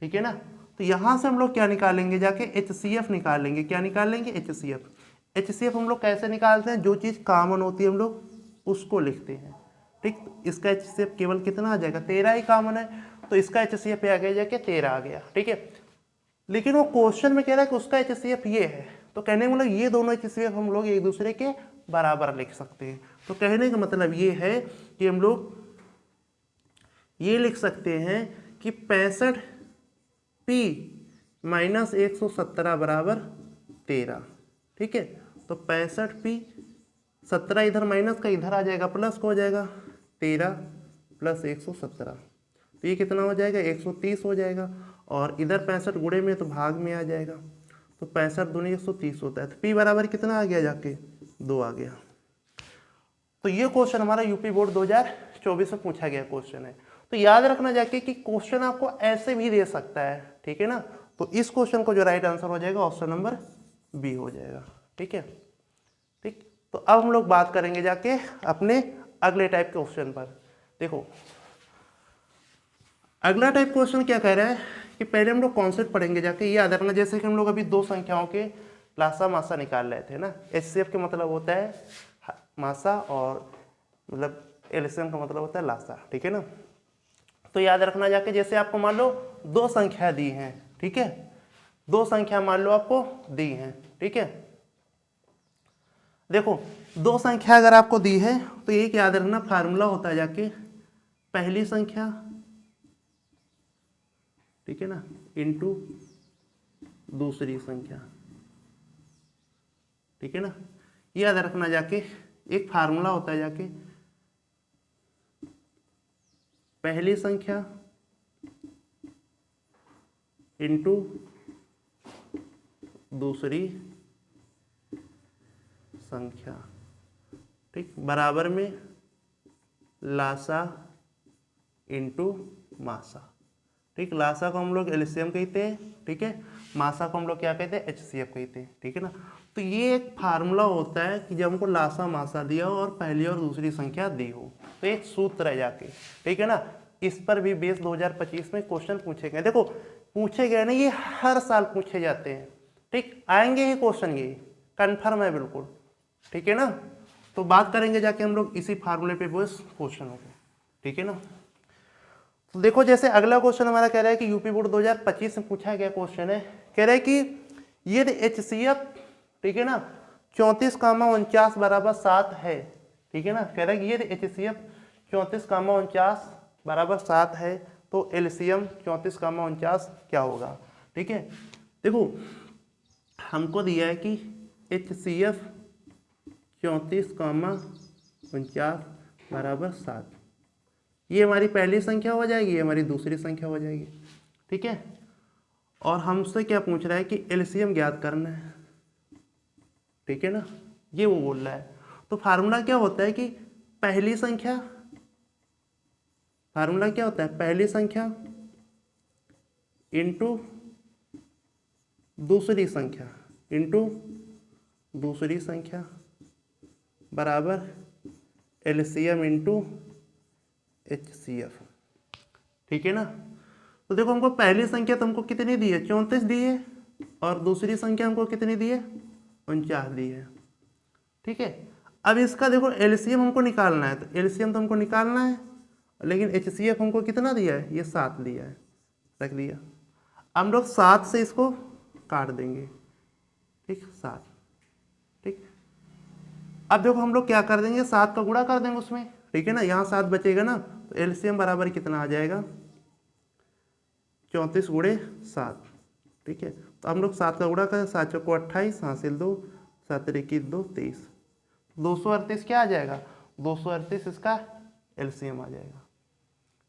ठीक है ना। तो यहाँ से हम लोग क्या निकालेंगे जाके एचसीएफ निकालेंगे, क्या निकालेंगे एचसीएफ। एचसीएफ हम लोग कैसे निकालते हैं, जो चीज़ कॉमन होती है हम लोग उसको लिखते हैं, ठीक। इसका एचसीएफ केवल कितना आ जाएगा, 13 ही कॉमन है, तो इसका एचसीएफ आ गया जाके 13 आ गया, ठीक है। लेकिन वो क्वेश्चन में कह रहा है कि उसका एचसीएफ ये है, तो कहने का मतलब ये दोनों एचसीएफ हम लोग एक दूसरे के बराबर लिख सकते हैं। तो कहने का मतलब ये है कि हम लोग ये लिख सकते हैं कि 65 P - 117 बराबर 13, ठीक है। तो 65p 17 इधर माइनस का इधर आ जाएगा, प्लस का हो जाएगा 13 प्लस 117, तो ये कितना हो जाएगा 130 हो जाएगा। और इधर 65 गुणे में तो भाग में आ जाएगा, तो 65 दूनी 130 होता है। तो p बराबर कितना आ गया जाके 2 आ गया। तो ये क्वेश्चन हमारा यूपी बोर्ड 2024 में पूछा गया क्वेश्चन है। तो याद रखना जाके कि क्वेश्चन आपको ऐसे भी दे सकता है, ठीक है ना। तो इस क्वेश्चन को जो राइट आंसर हो जाएगा ऑप्शन नंबर बी हो जाएगा, ठीक है। ठीक, तो अब हम लोग बात करेंगे जाके अपने अगले टाइप के क्वेश्चन पर। देखो अगला टाइप क्वेश्चन क्या कह रहा है कि पहले हम लोग कॉन्सेप्ट पढ़ेंगे जाके, ये याद रखना। जैसे कि हम लोग अभी दो संख्याओं के लासा मासा निकाल रहे थे ना, एचसीएफ का मतलब होता है मासा और मतलब एलसीएम का मतलब होता है लासा, ठीक है ना। तो याद रखना जाके, जैसे आपको मान लो दो संख्या दी हैं, ठीक है, दो संख्या मान लो आपको दी हैं, ठीक है। देखो दो संख्या अगर आपको दी है तो एक याद रखना फार्मूला होता है जाके पहली संख्या, ठीक है ना, इनटू दूसरी संख्या, ठीक है ना। ये याद रखना जाके एक फार्मूला होता है जाके पहली संख्या इनटू दूसरी संख्या, ठीक, बराबर में लासा इनटू मासा, ठीक। लासा को हम लोग एलसीएम कहते हैं, ठीक है, मासा को हम लोग क्या कहते हैं एचसीएफ कहते हैं, ठीक है ना। तो ये एक फार्मूला होता है कि जब हमको लासा मासा दिया हो और पहली और दूसरी संख्या दी हो तो एक सूत्र है जाके, ठीक है ना। इस पर भी बेस 2025 में क्वेश्चन पूछे गए। देखो पूछे गए ना, ये हर साल पूछे जाते हैं, ठीक, आएंगे ये क्वेश्चन, ये कन्फर्म है बिल्कुल, ठीक है ना। तो बात करेंगे जाके हम लोग इसी फार्मूले पे बेस क्वेश्चनों को, ठीक है ना। तो देखो जैसे अगला क्वेश्चन हमारा कह रहा है कि यूपी बोर्ड 2025 में पूछा गया क्वेश्चन है, कह रहा है कि ये एचसीएफ, ठीक है ना, 34,49 बराबर 7 है, ठीक है ना। कह रहा है कि ये एचसीएफ 34,49 बराबर 7 है, तो एलसीएम 34,49 क्या होगा, ठीक है। देखो हमको दिया है कि एचसीएफ 34,49 बराबर 7, ये हमारी पहली संख्या हो जाएगी, ये हमारी दूसरी संख्या हो जाएगी, ठीक है। और हमसे क्या पूछ रहा है कि एलसीएम ज्ञात करना है, ठीक है ना, ये वो बोल रहा है। तो फार्मूला क्या होता है कि पहली संख्या, फार्मूला क्या होता है पहली संख्या इनटू दूसरी संख्या इनटू दूसरी संख्या बराबर एलसीएम इनटू एचसीएफ, ठीक है ना। तो देखो हमको पहली संख्या तो हमको कितनी दी है 34 दी है, और दूसरी संख्या हमको कितनी दी है 49 दी है, ठीक है। अब इसका देखो एलसीएम हमको निकालना है, तो एलसीएम तो हमको निकालना है, लेकिन एचसीएफ हमको कितना दिया है, ये 7 दिया है, रख दिया। अब हम लोग 7 से इसको काट देंगे, ठीक, 7, ठीक। अब देखो हम लोग क्या कर देंगे, 7 का गुणा कर देंगे उसमें, ठीक है ना, यहाँ 7 बचेगा ना, तो एलसीएम बराबर कितना आ जाएगा 34 गुणे 7, ठीक है। तो हम लोग 7 का गुणा करें, 7 चौको 28, हासिल 2, 7 21 2 23, 238 क्या आ जाएगा 238 इसका एलसीएम आ जाएगा,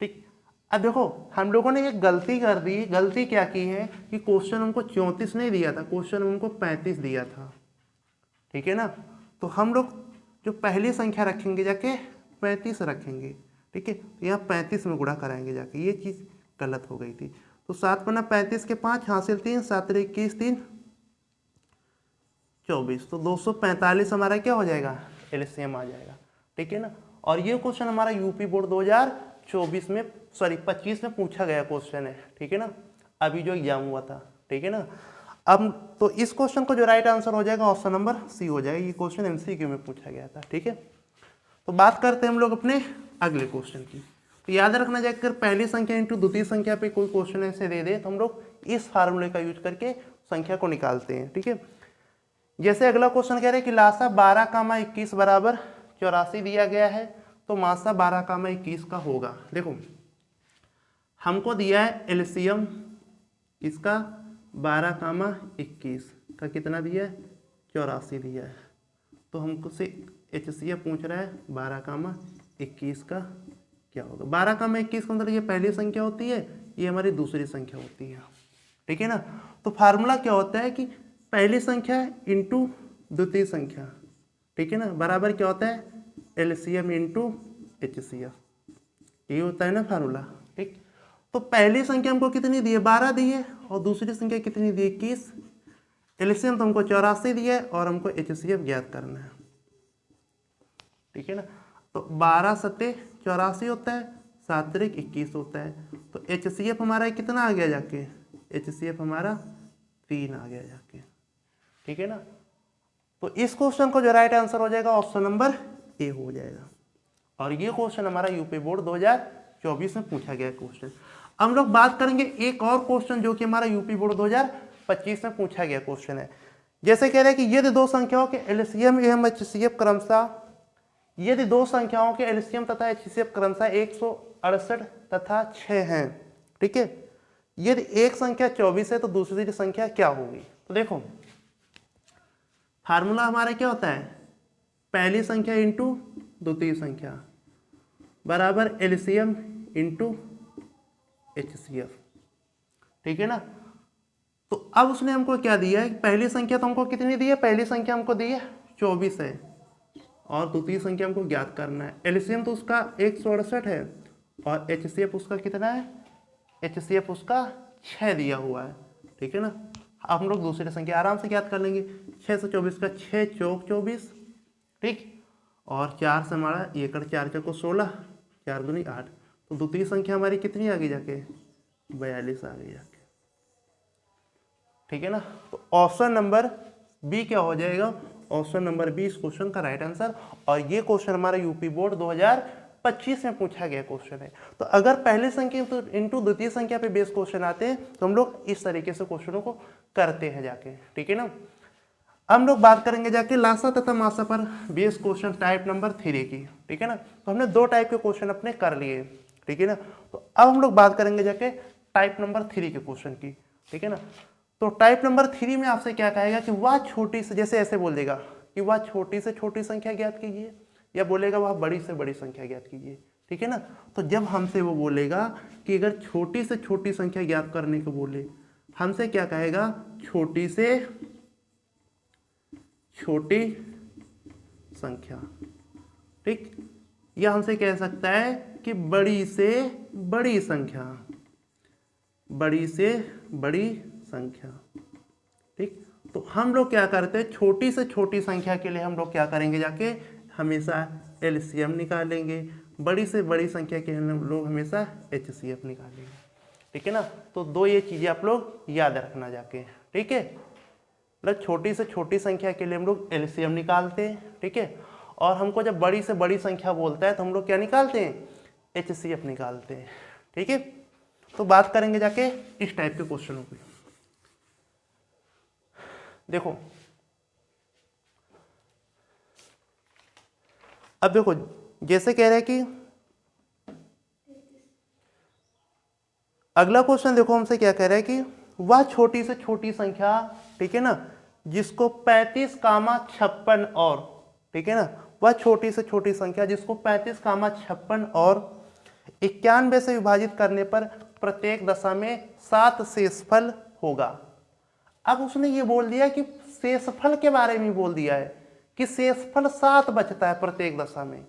ठीक। अब देखो हम लोगों ने एक गलती कर दी। गलती क्या की है कि क्वेश्चन हमको 34 नहीं दिया था, क्वेश्चन हमको 35 दिया था, ठीक है ना। तो हम लोग जो पहली संख्या रखेंगे जाके 35 रखेंगे, ठीक है, यहाँ 35 में गुणा कराएंगे जाके, ये चीज़ गलत हो गई थी। तो 7 पन्ना 35 के 5, हासिल 3, 7 21 3 24, तो 245 हमारा क्या हो जाएगा एलसीएम आ जाएगा, ठीक है ना। और ये क्वेश्चन हमारा यूपी बोर्ड 2024 में 25 में पूछा गया क्वेश्चन है, ठीक है ना, अभी जो एग्जाम हुआ था, ठीक है ना। अब तो इस क्वेश्चन को जो राइट आंसर हो जाएगा ऑप्शन नंबर सी हो जाएगा। ये क्वेश्चन एमसीक्यू में पूछा गया था, ठीक है। तो बात करते हैं हम लोग अपने अगले क्वेश्चन की। तो याद रखना जाए अगर पहली संख्या इंटू दूसरी संख्या पे कोई क्वेश्चन ऐसे दे दे तो हम लोग इस फार्मूले का यूज करके संख्या को निकालते हैं, ठीक है। जैसे अगला क्वेश्चन कह रहे हैं कि लासा 12,21 बराबर 84 दिया गया है, तो मासा 12,21 का होगा। देखो हमको दिया है एलसीएम इसका 12,21 का कितना दिया है, 84 दिया है। तो हमको से HCF पूछ रहा है 12, 21 का क्या होगा। 12, 21 का मतलब ये पहली संख्या होती है, ये हमारी दूसरी संख्या होती है, ठीक है ना। तो फार्मूला क्या होता है कि पहली संख्या इंटू द्वितीय संख्या, ठीक है ना, बराबर क्या होता है LCM इंटू HCF, ये होता है ना फार्मूला, ठीक। तो पहली संख्या हमको कितनी दी है, 12 दी है, और दूसरी संख्या कितनी दी है, 21। एलसीएम तो हमको 84 दिया है और हमको HCF ज्ञात करना है, ठीक है ना। तो 12 सत्ते 84 होता है, 7 त्रिक 21 होता है। तो HCF हमारा कितना आ गया जाके, HCF हमारा 3 आ गया जाके, ठीक है ना। तो इस क्वेश्चन को जो राइट आंसर हो जाएगा ऑप्शन नंबर ए हो जाएगा। और ये क्वेश्चन हमारा यूपी बोर्ड 2024 में पूछा गया क्वेश्चन। हम लोग बात करेंगे एक और क्वेश्चन जो कि हमारा यूपी बोर्ड 2025 में पूछा गया क्वेश्चन है। जैसे कह रहे हैं कि यदि दो संख्याओं के एलसीएम एवं HCF क्रमशः, यदि दो संख्याओं के एलसीएम तथा HCF क्रमशः 168 तथा 6 हैं, ठीक है। यदि एक संख्या 24 है तो दूसरी संख्या क्या होगी। तो देखो फार्मूला हमारा क्या होता है, पहली संख्या इंटू द्वितीय संख्या बराबर LCM इंटू HCF, ठीक है ना। तो अब उसने हमको क्या दिया है, पहली संख्या तो हमको कितनी दी है, पहली संख्या हमको दी है 24 है, और द्वितीय संख्या हमको ज्ञात करना है। LCM तो उसका 168 है और HCF उसका कितना है, HCF उसका 6 दिया हुआ है, ठीक है ना। अब हम लोग दूसरी संख्या आराम से ज्ञात कर लेंगे। 6 से 24 का 6 चौक 24, ठीक, और 4 से हमारा 1 4 चौको 16, 4 दूनी 8। तो द्वितीय संख्या हमारी कितनी आ गई जाके, 42 आ गई जाके, ठीक है ना। तो ऑप्शन नंबर बी क्या हो जाएगा, ऑप्शन नंबर बी इस क्वेश्चन का राइट आंसर। और ये क्वेश्चन हमारा यूपी बोर्ड 2025 में पूछा गया क्वेश्चन है। तो अगर पहले संख्या इंटू द्वितीय संख्या पे बेस क्वेश्चन आते हैं तो हम लोग इस तरीके से क्वेश्चनों को करते हैं जाके, ठीक है ना। हम लोग बात करेंगे जाके लासा तथा मासा पर बेस क्वेश्चन टाइप नंबर 3 की, ठीक है ना। तो हमने 2 टाइप के क्वेश्चन अपने कर लिए, ठीक है ना। तो अब हम लोग बात करेंगे जाके टाइप नंबर 3 के क्वेश्चन की, ठीक है ना। तो टाइप नंबर 3 में आपसे क्या कहेगा कि वह छोटी से, जैसे ऐसे बोल देगा कि वह छोटी से छोटी संख्या ज्ञात कीजिए, या बोलेगा वह बड़ी से बड़ी संख्या ज्ञात कीजिए, ठीक है ना। तो जब हमसे वो बोलेगा कि अगर छोटी से छोटी संख्या ज्ञात करने को बोले, हमसे क्या कहेगा, छोटी से छोटी संख्या, ठीक, या हमसे कह सकता है कि बड़ी से बड़ी संख्या, बड़ी से बड़ी संख्या, ठीक। तो हम लोग क्या करते हैं, छोटी से छोटी संख्या के लिए हम लोग क्या करेंगे जाके, हमेशा LCM निकालेंगे, बड़ी से बड़ी संख्या के हम लोग हमेशा HCF निकालेंगे, ठीक है ना। तो 2 ये चीजें आप लोग याद रखना जाके, ठीक है। मतलब छोटी से छोटी संख्या के लिए हम लोग LCM निकालते हैं, ठीक है। और हमको जब बड़ी से बड़ी संख्या बोलता है तो हम लोग क्या निकालते हैं, HCF निकालते हैं, ठीक है। तो बात करेंगे जाके इस टाइप के क्वेश्चनों की। देखो अब देखो जैसे कह रहे हैं कि अगला क्वेश्चन देखो हमसे क्या कह रहा है कि वह छोटी से छोटी संख्या, ठीक है ना, जिसको 35, 56 और, ठीक है ना, वह छोटी से छोटी संख्या जिसको 35, 56 और 91 से विभाजित करने पर प्रत्येक दशा में 7 शेषफल होगा। अब उसने ये बोल दिया कि शेषफल के बारे में बोल दिया है कि शेषफल 7 बचता है प्रत्येक दशा में।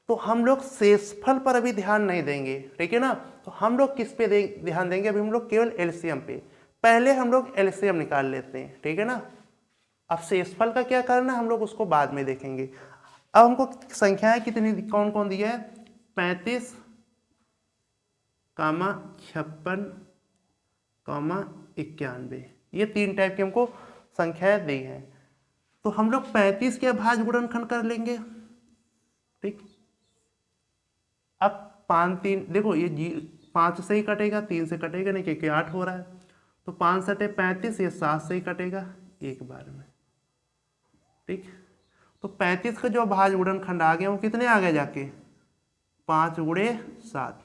तो हम लोग शेषफल पर अभी ध्यान नहीं देंगे, ठीक है ना। तो हम लोग किस पे ध्यान देंगे, अभी हम लोग केवल LCM पे। पहले हम लोग LCM निकाल लेते हैं, ठीक है ना। अब शेषफल का क्या करना है हम लोग उसको बाद में देखेंगे। अब हमको संख्याएं कितनी कौन कौन दी है, 35, 56, 91, ये 3 टाइप की हमको संख्याएं दी हैं। तो हम लोग 35 के भाज्य गुणनखंड कर लेंगे, ठीक। अब 5 3 देखो ये 5 से ही कटेगा, 3 से कटेगा नहीं क्योंकि 8 हो रहा है। तो 5 सटे 35, ये 7 से ही कटेगा एक बार में, ठीक। तो 35 का जो भाज्य गुणनखंड आ गया वो कितने आ गए जाके, 5 गुणे 7,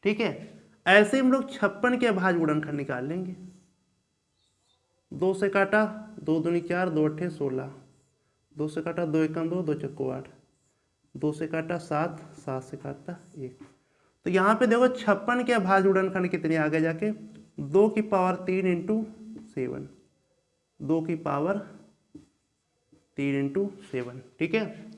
ठीक है। ऐसे हम लोग 56 के भाज्य गुणनखंड निकाल लेंगे, 2 से काटा 2 दूनी 4, 2 अट्ठे 16, 2 से काटा 2 एकम 2, 2 चक्को 8, 2 से काटा 7, 7 से काटा 1। तो यहाँ पे देखो 56 के अभाज्य गुणनखंड कितने आगे जाके 2 की पावर 3 इंटू 7, 2 की पावर 3 इंटू 7। ठीक है,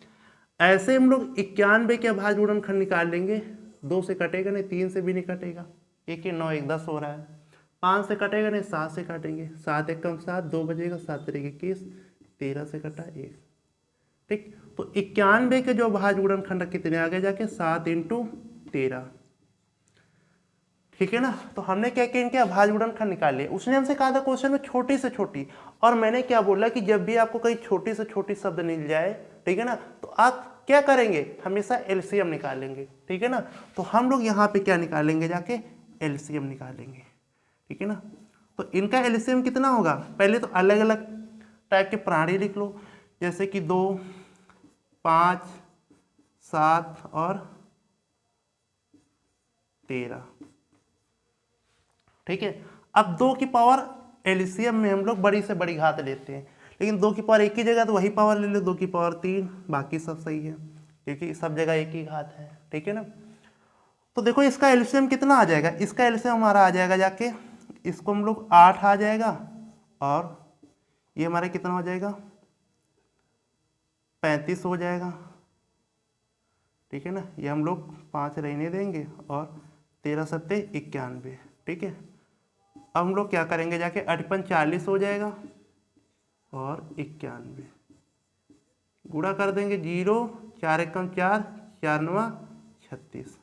ऐसे हम लोग 91 के अभाज्य गुणनखंड निकाल लेंगे। 2 से कटेगा नहीं, 3 से भी नहीं कटेगा, 1 9 1 10 हो रहा है। 5 से कटेगा नहीं, 7 से काटेंगे, 7 एकम 7, 2 बजेगा, 7 तरीके 21, 13 से कटा 1। ठीक, तो 91 के जो अभाज्य गुणनखंड कितने आगे जाके 7 इंटू 13। ठीक है ना, तो हमने क्या किया, इनके अभाज्य गुणनखंड निकाल लिए। उसने हमसे कहा था क्वेश्चन में छोटी से छोटी, और मैंने क्या बोला कि जब भी आपको कहीं छोटी से छोटी शब्द मिल जाए, ठीक है ना, तो आप क्या करेंगे, हमेशा एलसीएम निकालेंगे। ठीक है ना, तो हम लोग यहाँ पे क्या निकालेंगे, जाके एलसीएम निकालेंगे। ठीक है ना, तो इनका एलसीएम कितना होगा, पहले तो अलग अलग टाइप के प्राणी लिख लो, जैसे कि 2, 5, 7 और 13। ठीक है, अब 2 की पावर एलसीएम में हम लोग बड़ी से बड़ी घात लेते हैं, लेकिन 2 की पावर एक ही जगह तो वही पावर ले लो, 2 की पावर 3, बाकी सब सही है क्योंकि सब जगह एक ही घात है। ठीक है ना, तो देखो इसका एलसीएम कितना आ जाएगा, इसका एलसीएम हमारा आ जाएगा जाके, इसको हम लोग 8 आ जाएगा, और ये हमारा कितना हो जाएगा 35 हो जाएगा। ठीक है ना, ये हम लोग 5 रहने देंगे, और 13 सत्ते 91। ठीक है, अब हम लोग क्या करेंगे जाके 8 40 हो जाएगा, और 91 गुणा कर देंगे, 0 4 एकम 4, 4 9 36।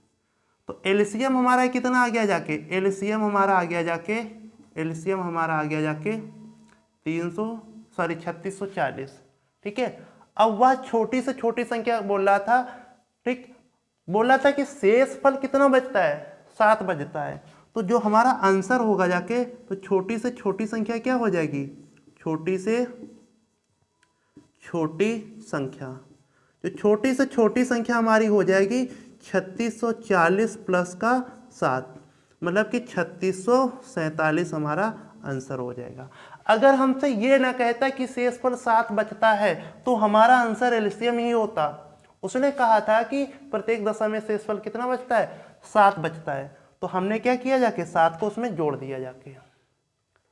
तो एलसीएम हमारा कितना आ गया जाके, एलसीएम हमारा आ गया जाके, एलसीएम हमारा आ गया जाके 3640। ठीक है, अब वह छोटी से छोटी संख्या बोल रहा था। ठीक, बोल रहा था कि शेषफल कितना बचता है, 7 बचता है। तो जो हमारा आंसर होगा जाके, तो छोटी से छोटी संख्या क्या हो जाएगी, छोटी से छोटी संख्या, जो छोटी से छोटी संख्या हमारी हो जाएगी 3640 प्लस का 7, मतलब कि 3647 हमारा आंसर हो जाएगा। अगर हमसे ये ना कहता कि शेषफल 7 बचता है, तो हमारा आंसर एलसीएम ही होता। उसने कहा था कि प्रत्येक दशा में शेषफल कितना बचता है, 7 बचता है, तो हमने क्या किया जाके 7 को उसमें जोड़ दिया जाके।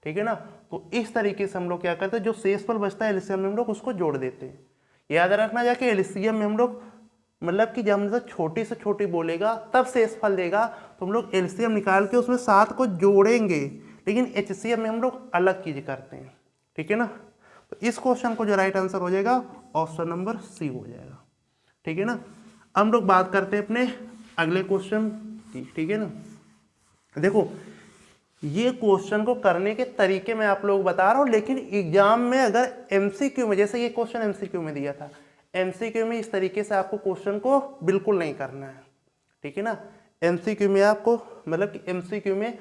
ठीक है ना, तो इस तरीके से हम लोग क्या करते हैं, जो शेषफल बचता है एलसीएम में हम लोग उसको जोड़ देते हैं। याद रखना जाके एलसीएम में हम लोग, मतलब कि जब हम छोटी से छोटी बोलेगा तब शेषफल देगा, तो हम लोग एलसीएम निकाल के उसमें 7 को जोड़ेंगे, लेकिन एचसीएम में हम लोग अलग चीज करते हैं। ठीक है ना, तो इस क्वेश्चन को जो राइट आंसर हो जाएगा ऑप्शन नंबर सी हो जाएगा। ठीक है ना, हम लोग बात करते हैं अपने अगले क्वेश्चन की। ठीक है ना, देखो ये क्वेश्चन को करने के तरीके मैं आप लोग बता रहा हूं, लेकिन एग्जाम में अगर एमसीक्यू में, जैसे ये क्वेश्चन एमसीक्यू में दिया था, एमसीक्यू में इस तरीके से आपको क्वेश्चन को बिल्कुल नहीं करना है। ठीक है ना, एमसीक्यू में आपको, मतलब कि एमसीक्यू में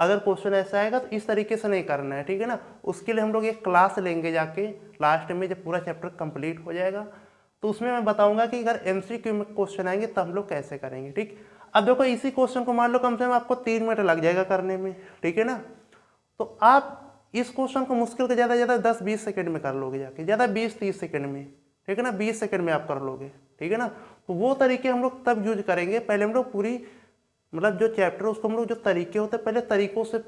अगर क्वेश्चन ऐसा आएगा तो इस तरीके से नहीं करना है। ठीक है ना, उसके लिए हम लोग एक क्लास लेंगे जाके लास्ट में, जब पूरा चैप्टर कंप्लीट हो जाएगा तो उसमें मैं बताऊंगा कि अगर एमसीक्यू में क्वेश्चन आएंगे तो हम लोग कैसे करेंगे। ठीक, अब देखो इसी क्वेश्चन को मान लो कम से कम आपको 3 मिनट लग जाएगा करने में। ठीक है ना, तो आप इस क्वेश्चन को मुश्किल से ज़्यादा 10-20 सेकंड में कर लोगे जाके, ज़्यादा 20-30 सेकंड में। ठीक है ना, 20 सेकंड में आप कर लोगे। ठीक है ना, तो वो तरीके हम लोग तब यूज करेंगे, पहले हम लोग पूरी, मतलब जो चैप्टर उसको हम लोग जो तरीके होते हैं पहले तरीकों से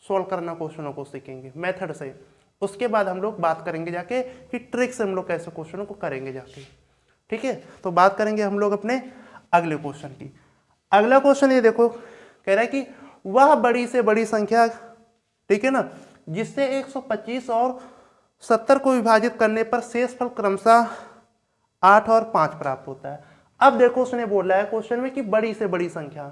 सॉल्व करना क्वेश्चनों को सीखेंगे, मेथड से। उसके बाद हम लोग बात करेंगे जाके कि ट्रिक से हम लोग कैसे क्वेश्चनों को करेंगे जाके। ठीक है, तो बात करेंगे हम लोग अपने अगले क्वेश्चन की। अगला क्वेश्चन ये देखो, कह रहा है कि वह बड़ी से बड़ी संख्या, ठीक है ना, जिससे 125 और 70 को विभाजित करने पर शेषफल क्रमशः 8 और 5 प्राप्त होता है। अब देखो उसने बोला है क्वेश्चन में कि बड़ी से बड़ी संख्या,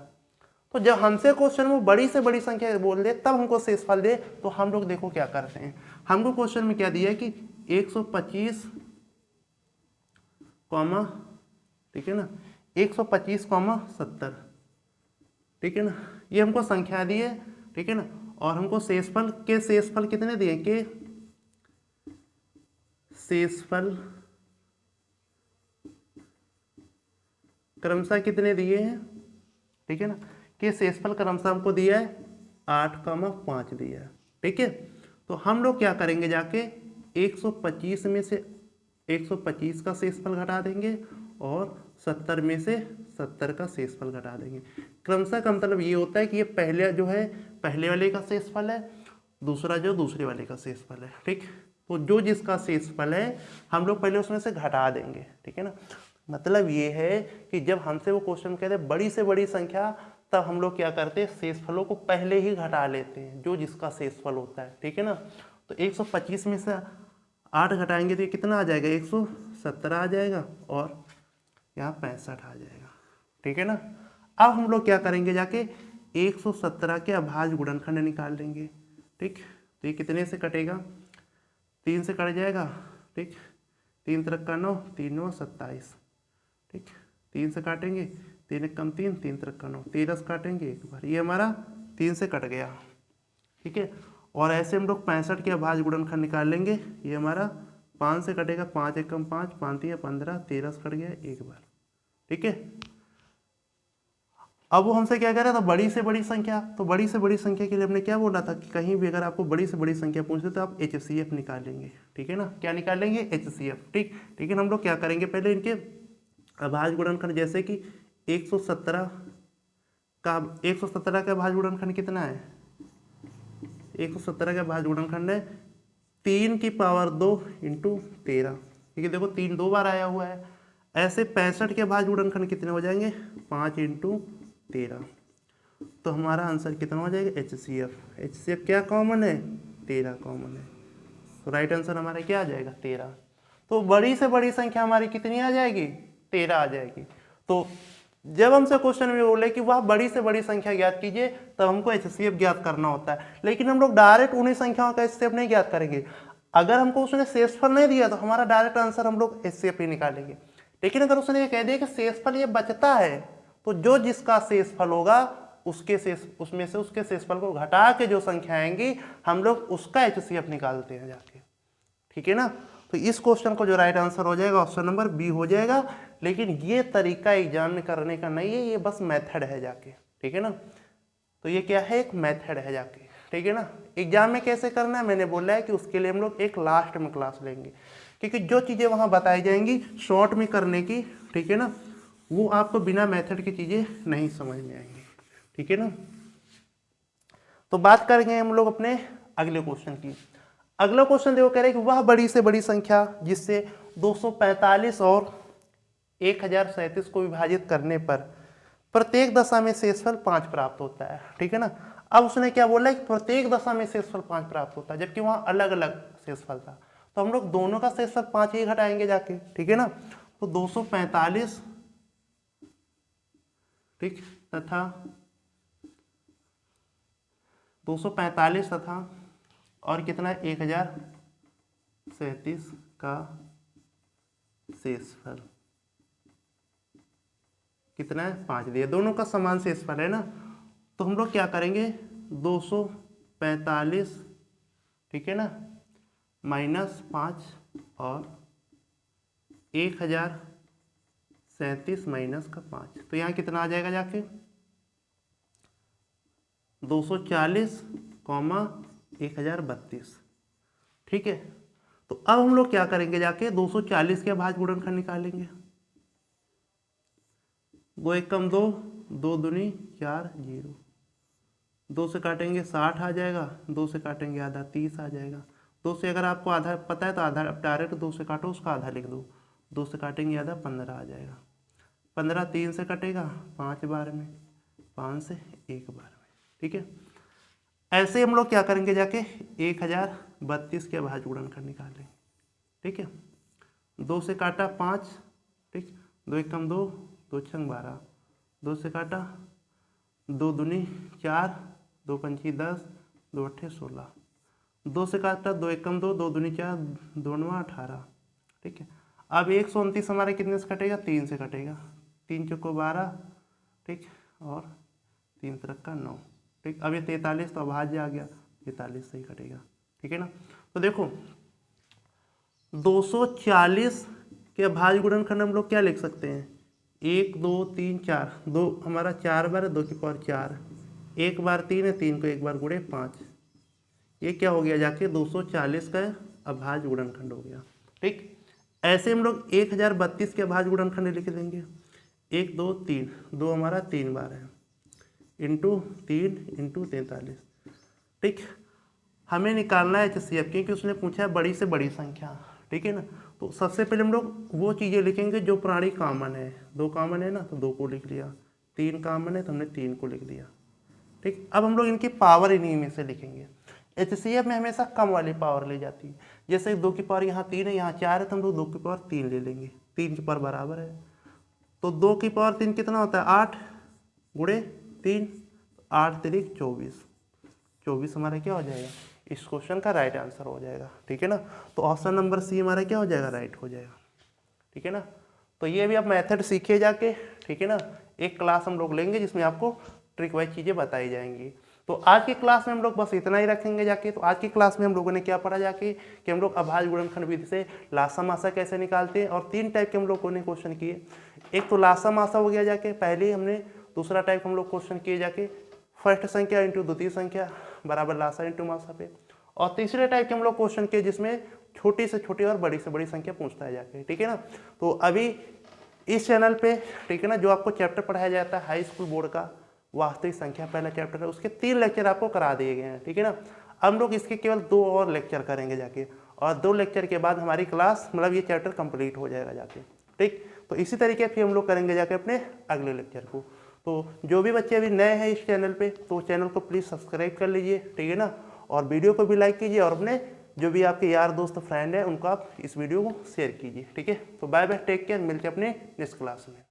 तो जब हमसे क्वेश्चन में बड़ी से बड़ी संख्या बोल दे तब हमको शेषफल दे, तो हम लोग देखो क्या करते हैं। हमको क्वेश्चन में क्या दिया है कि 125, ठीक है ना, 125, 70, ठीक है ना, ये हमको संख्या दी है। ठीक है ना, और हमको शेषफल कितने दिए कि शेषफल क्रमशः कितने दिए हैं। ठीक है ना, कि शेषफल क्रमशः हमको दिया है 8, 5 दिया है। ठीक है, तो हम लोग क्या करेंगे, जाके 125 में से 125 का शेषफल घटा देंगे और 70 में से 70 का शेषफल घटा देंगे। क्रमशः का मतलब ये होता है कि ये पहले जो है पहले वाले का शेषफल है, दूसरा जो दूसरे वाले का शेषफल है। ठीक, तो जो जिसका शेषफल है हम लोग पहले उसमें से घटा देंगे। ठीक है ना, मतलब ये है कि जब हमसे वो क्वेश्चन कहते हैं बड़ी से बड़ी संख्या, तब हम लोग क्या करते हैं, शेषफलों को पहले ही घटा लेते हैं जो जिसका शेषफल होता है। ठीक है ना, तो 125 में से 8 घटाएंगे तो ये कितना आ जाएगा, 117 आ जाएगा और यहाँ 65 आ जाएगा। ठीक है ना, अब हम लोग क्या करेंगे, जाके 117 के अभाज्य गुणनखंड निकाल लेंगे। ठीक, तो ये कितने से कटेगा, 3 से कट जाएगा। ठीक, 3 त्रिक का 9, 3 9 27। ठीक, 3 से काटेंगे, 3 1 कम 3, 3 त्रिक का 9, 13 से काटेंगे एक बार, ये हमारा 3 से कट गया। ठीक है, और ऐसे हम लोग 65 के अभाज्य गुणनखंड निकाल लेंगे। ये हमारा 5 से कटेगा, 5 1 कम 5, 5 3 15, 13 से कट गया एक बार। ठीक है, अब वो हमसे क्या कह रहा था, बड़ी से बड़ी संख्या। तो बड़ी से बड़ी संख्या के लिए हमने क्या बोला था कि कहीं भी अगर आपको बड़ी से बड़ी संख्या पूछते तो आप HCF निकाल लेंगे। ठीक है ना, क्या निकाल लेंगे, HCF। ठीक, लेकिन हम लोग क्या करेंगे, पहले इनके अभाज्य गुणनखंड, जैसे कि 117 का अभाज्य गुणनखंड कितना है, 117 का अभाज्य गुणनखंड है 3 की पावर 2 इंटू 13। ठीक है, देखो 3 2 बार आया हुआ है। ऐसे 65 के अभाज्य गुणनखंड कितने हो जाएंगे, 5 इंटू 13। तो हमारा आंसर कितना हो जाएगा, HCF। HCF क्या कॉमन है, 13 कॉमन है। तो राइट आंसर हमारा क्या आ जाएगा, 13। तो बड़ी से बड़ी संख्या हमारी कितनी आ जाएगी, 13 आ जाएगी। तो जब हमसे क्वेश्चन में बोले कि वह बड़ी से बड़ी संख्या ज्ञात कीजिए, तब हमको HCF ज्ञात करना होता है। लेकिन हम लोग डायरेक्ट उन्हीं संख्याओं का HCF नहीं ज्ञात करेंगे। अगर हमको उसने शेषफल नहीं दिया तो हमारा डायरेक्ट आंसर हम लोग HCF ही निकालेंगे। लेकिन अगर उसने ये कह दिया कि शेषफल ये बचता है, तो जो जिसका शेषफल होगा उसमें से उसके शेषफल को घटा के जो संख्या आएंगी हम लोग उसका HCF निकालते हैं जाके। ठीक है ना, तो इस क्वेश्चन को जो राइट आंसर हो जाएगा ऑप्शन नंबर बी हो जाएगा। लेकिन ये तरीका एग्जाम में करने का नहीं है, ये बस मेथड है जाके। ठीक है ना, तो ये क्या है, एक मेथड है जाके। ठीक है ना, एग्जाम में कैसे करना है मैंने बोला है कि उसके लिए हम लोग एक लास्ट में क्लास लेंगे, क्योंकि जो चीज़ें वहाँ बताई जाएंगी शॉर्ट में करने की, ठीक है ना, वो आपको बिना मेथड की चीज़ें नहीं समझ में आएंगी। ठीक है ना, तो बात करेंगे हम लोग अपने अगले क्वेश्चन की। अगला क्वेश्चन देखो, कह रहे हैं कि वह बड़ी से बड़ी संख्या जिससे 245 और 1037 को विभाजित करने पर प्रत्येक दशा में शेषफल 5 प्राप्त होता है। ठीक है ना, अब उसने क्या बोला है कि प्रत्येक दशा में शेषफल 5 प्राप्त होता है, जबकि वहाँ अलग अलग शेषफल था। तो हम लोग दोनों का शेषफल 5 ही घटाएंगे जाके। ठीक है ना, तो 245 ठीक तथा 245 तथा और कितना 1037 का शेषफल कितना है, 5 दिया। दोनों का समान शेषफल है ना, तो हम लोग क्या करेंगे, 245 ठीक है ना -5 और 1037 माइनस का 5, तो यहाँ कितना आ जाएगा जाके 240, 1032। ठीक है, तो अब हम लोग क्या करेंगे, जाके 240 के अभाज्य गुणनखंड निकालेंगे। 2 1 कम 2, 2 दूनी 4 0, 2 से काटेंगे 60 आ जाएगा, 2 से काटेंगे आधा 30 आ जाएगा। 2 से अगर आपको आधा पता है तो आधा डायरेक्ट 2 से काटो, उसका आधा लिख दो। 2 से काटेंगे आधा 15 आ जाएगा। 15 3 से कटेगा 5 बार में, 5 से 1 बार में। ठीक है, ऐसे हम लोग क्या करेंगे, जाके 1032 के अभाज्य गुणनखंड निकालेंगे। ठीक है, 2 से काटा 5, ठीक, 2 1 कम 2, 2 6 12, 2 से काटा 2 दूनी 4, 2 पंची 10, 2 अट्ठे 16, 2 से काटा 2 1 कम 2, 2 दूनी 4, 2 9 18। ठीक है, अब 129 हमारे कितने से कटेगा, 3 से कटेगा, 3 चौको 12, ठीक, और 3 त्रिक का 9। ठीक, अब ये 43 तो अभाज्य आ गया, 43 से ही कटेगा। ठीक है ना, तो देखो 240 के अभाज्य गुणनखंड हम लोग क्या लिख सकते हैं, 1 2 3 4, 2 हमारा 4 बार है, 2 की पावर 4, 1 बार 3 है, 3 को 1 बार गुणे 5, ये क्या हो गया जाके 240 का अभाज्य गुणनखंड हो गया। ठीक, ऐसे हम लोग 1032 के अभाज्य गुणनखंड लिख देंगे। 1 2 3, 2 हमारा 3 बार है, इंटू 3 इंटू 43। ठीक, हमें निकालना है HCF क्योंकि उसने पूछा है बड़ी से बड़ी संख्या। ठीक है ना, तो सबसे पहले हम लोग वो चीज़ें लिखेंगे जो प्राणी कॉमन है। 2 कॉमन है ना, तो 2 को लिख लिया। 3 कॉमन है तो हमने 3 को लिख लिया। ठीक, अब हम लोग इनकी पावर इन्हीं में से लिखेंगे। HCF में हमेशा कम वाली पावर ली जाती है। जैसे 2 की पावर यहाँ 3 है, यहाँ 4 है, तो हम लोग 2 की पावर 3 ले लेंगे। 3 की पावर बराबर है, तो 2 की पावर 3 कितना होता है? 8 गुणे 3, 8 तिरिक 24। 24 हमारा क्या हो जाएगा? इस क्वेश्चन का राइट आंसर हो जाएगा। ठीक है ना, तो ऑप्शन नंबर सी हमारा क्या हो जाएगा? राइट हो जाएगा। ठीक है ना, तो ये भी आप मेथड सीखिए जाके। ठीक है ना, एक क्लास हम लोग लेंगे जिसमें आपको ट्रिक वाइज चीज़ें बताई जाएंगी। तो आज की क्लास में हम लोग बस इतना ही रखेंगे जाके। तो आज की क्लास में हम लोगों ने क्या पढ़ा जाके कि हम लोग अभाज्य गुणनखंड विधि से लासा मासा कैसे निकालते हैं, और 3 टाइप के हम लोगों ने क्वेश्चन किए। एक तो लासा मासा हो गया जाके पहले ही हमने, दूसरा टाइप हम लोग क्वेश्चन किए जाके फर्स्ट संख्या इंटू द्वितीय संख्या बराबर लासा इंटू मासा पे, और तीसरे टाइप के हम लोग क्वेश्चन किए जिसमें छोटी से छोटी और बड़ी से बड़ी संख्या पूछता है जाके। ठीक है ना, तो अभी इस चैनल पे, ठीक है ना, जो आपको चैप्टर पढ़ाया जाता है हाई स्कूल बोर्ड का वास्तविक संख्या पहला चैप्टर है, उसके 3 लेक्चर आपको करा दिए गए हैं। ठीक है ना, हम लोग इसके केवल 2 और लेक्चर करेंगे जाके, और 2 लेक्चर के बाद हमारी क्लास मतलब ये चैप्टर कंप्लीट हो जाएगा जाके। ठीक, तो इसी तरीके से हम लोग करेंगे जाके अपने अगले लेक्चर को। तो जो भी बच्चे अभी नए हैं इस चैनल पे, तो चैनल को प्लीज़ सब्सक्राइब कर लीजिए। ठीक है ना, और वीडियो को भी लाइक कीजिए, और अपने जो भी आपके यार दोस्त फ्रेंड हैं उनको आप इस वीडियो को शेयर कीजिए। ठीक है, तो बाय बाय, टेक केयर, मिलते हैं अपने नेक्स्ट क्लास में।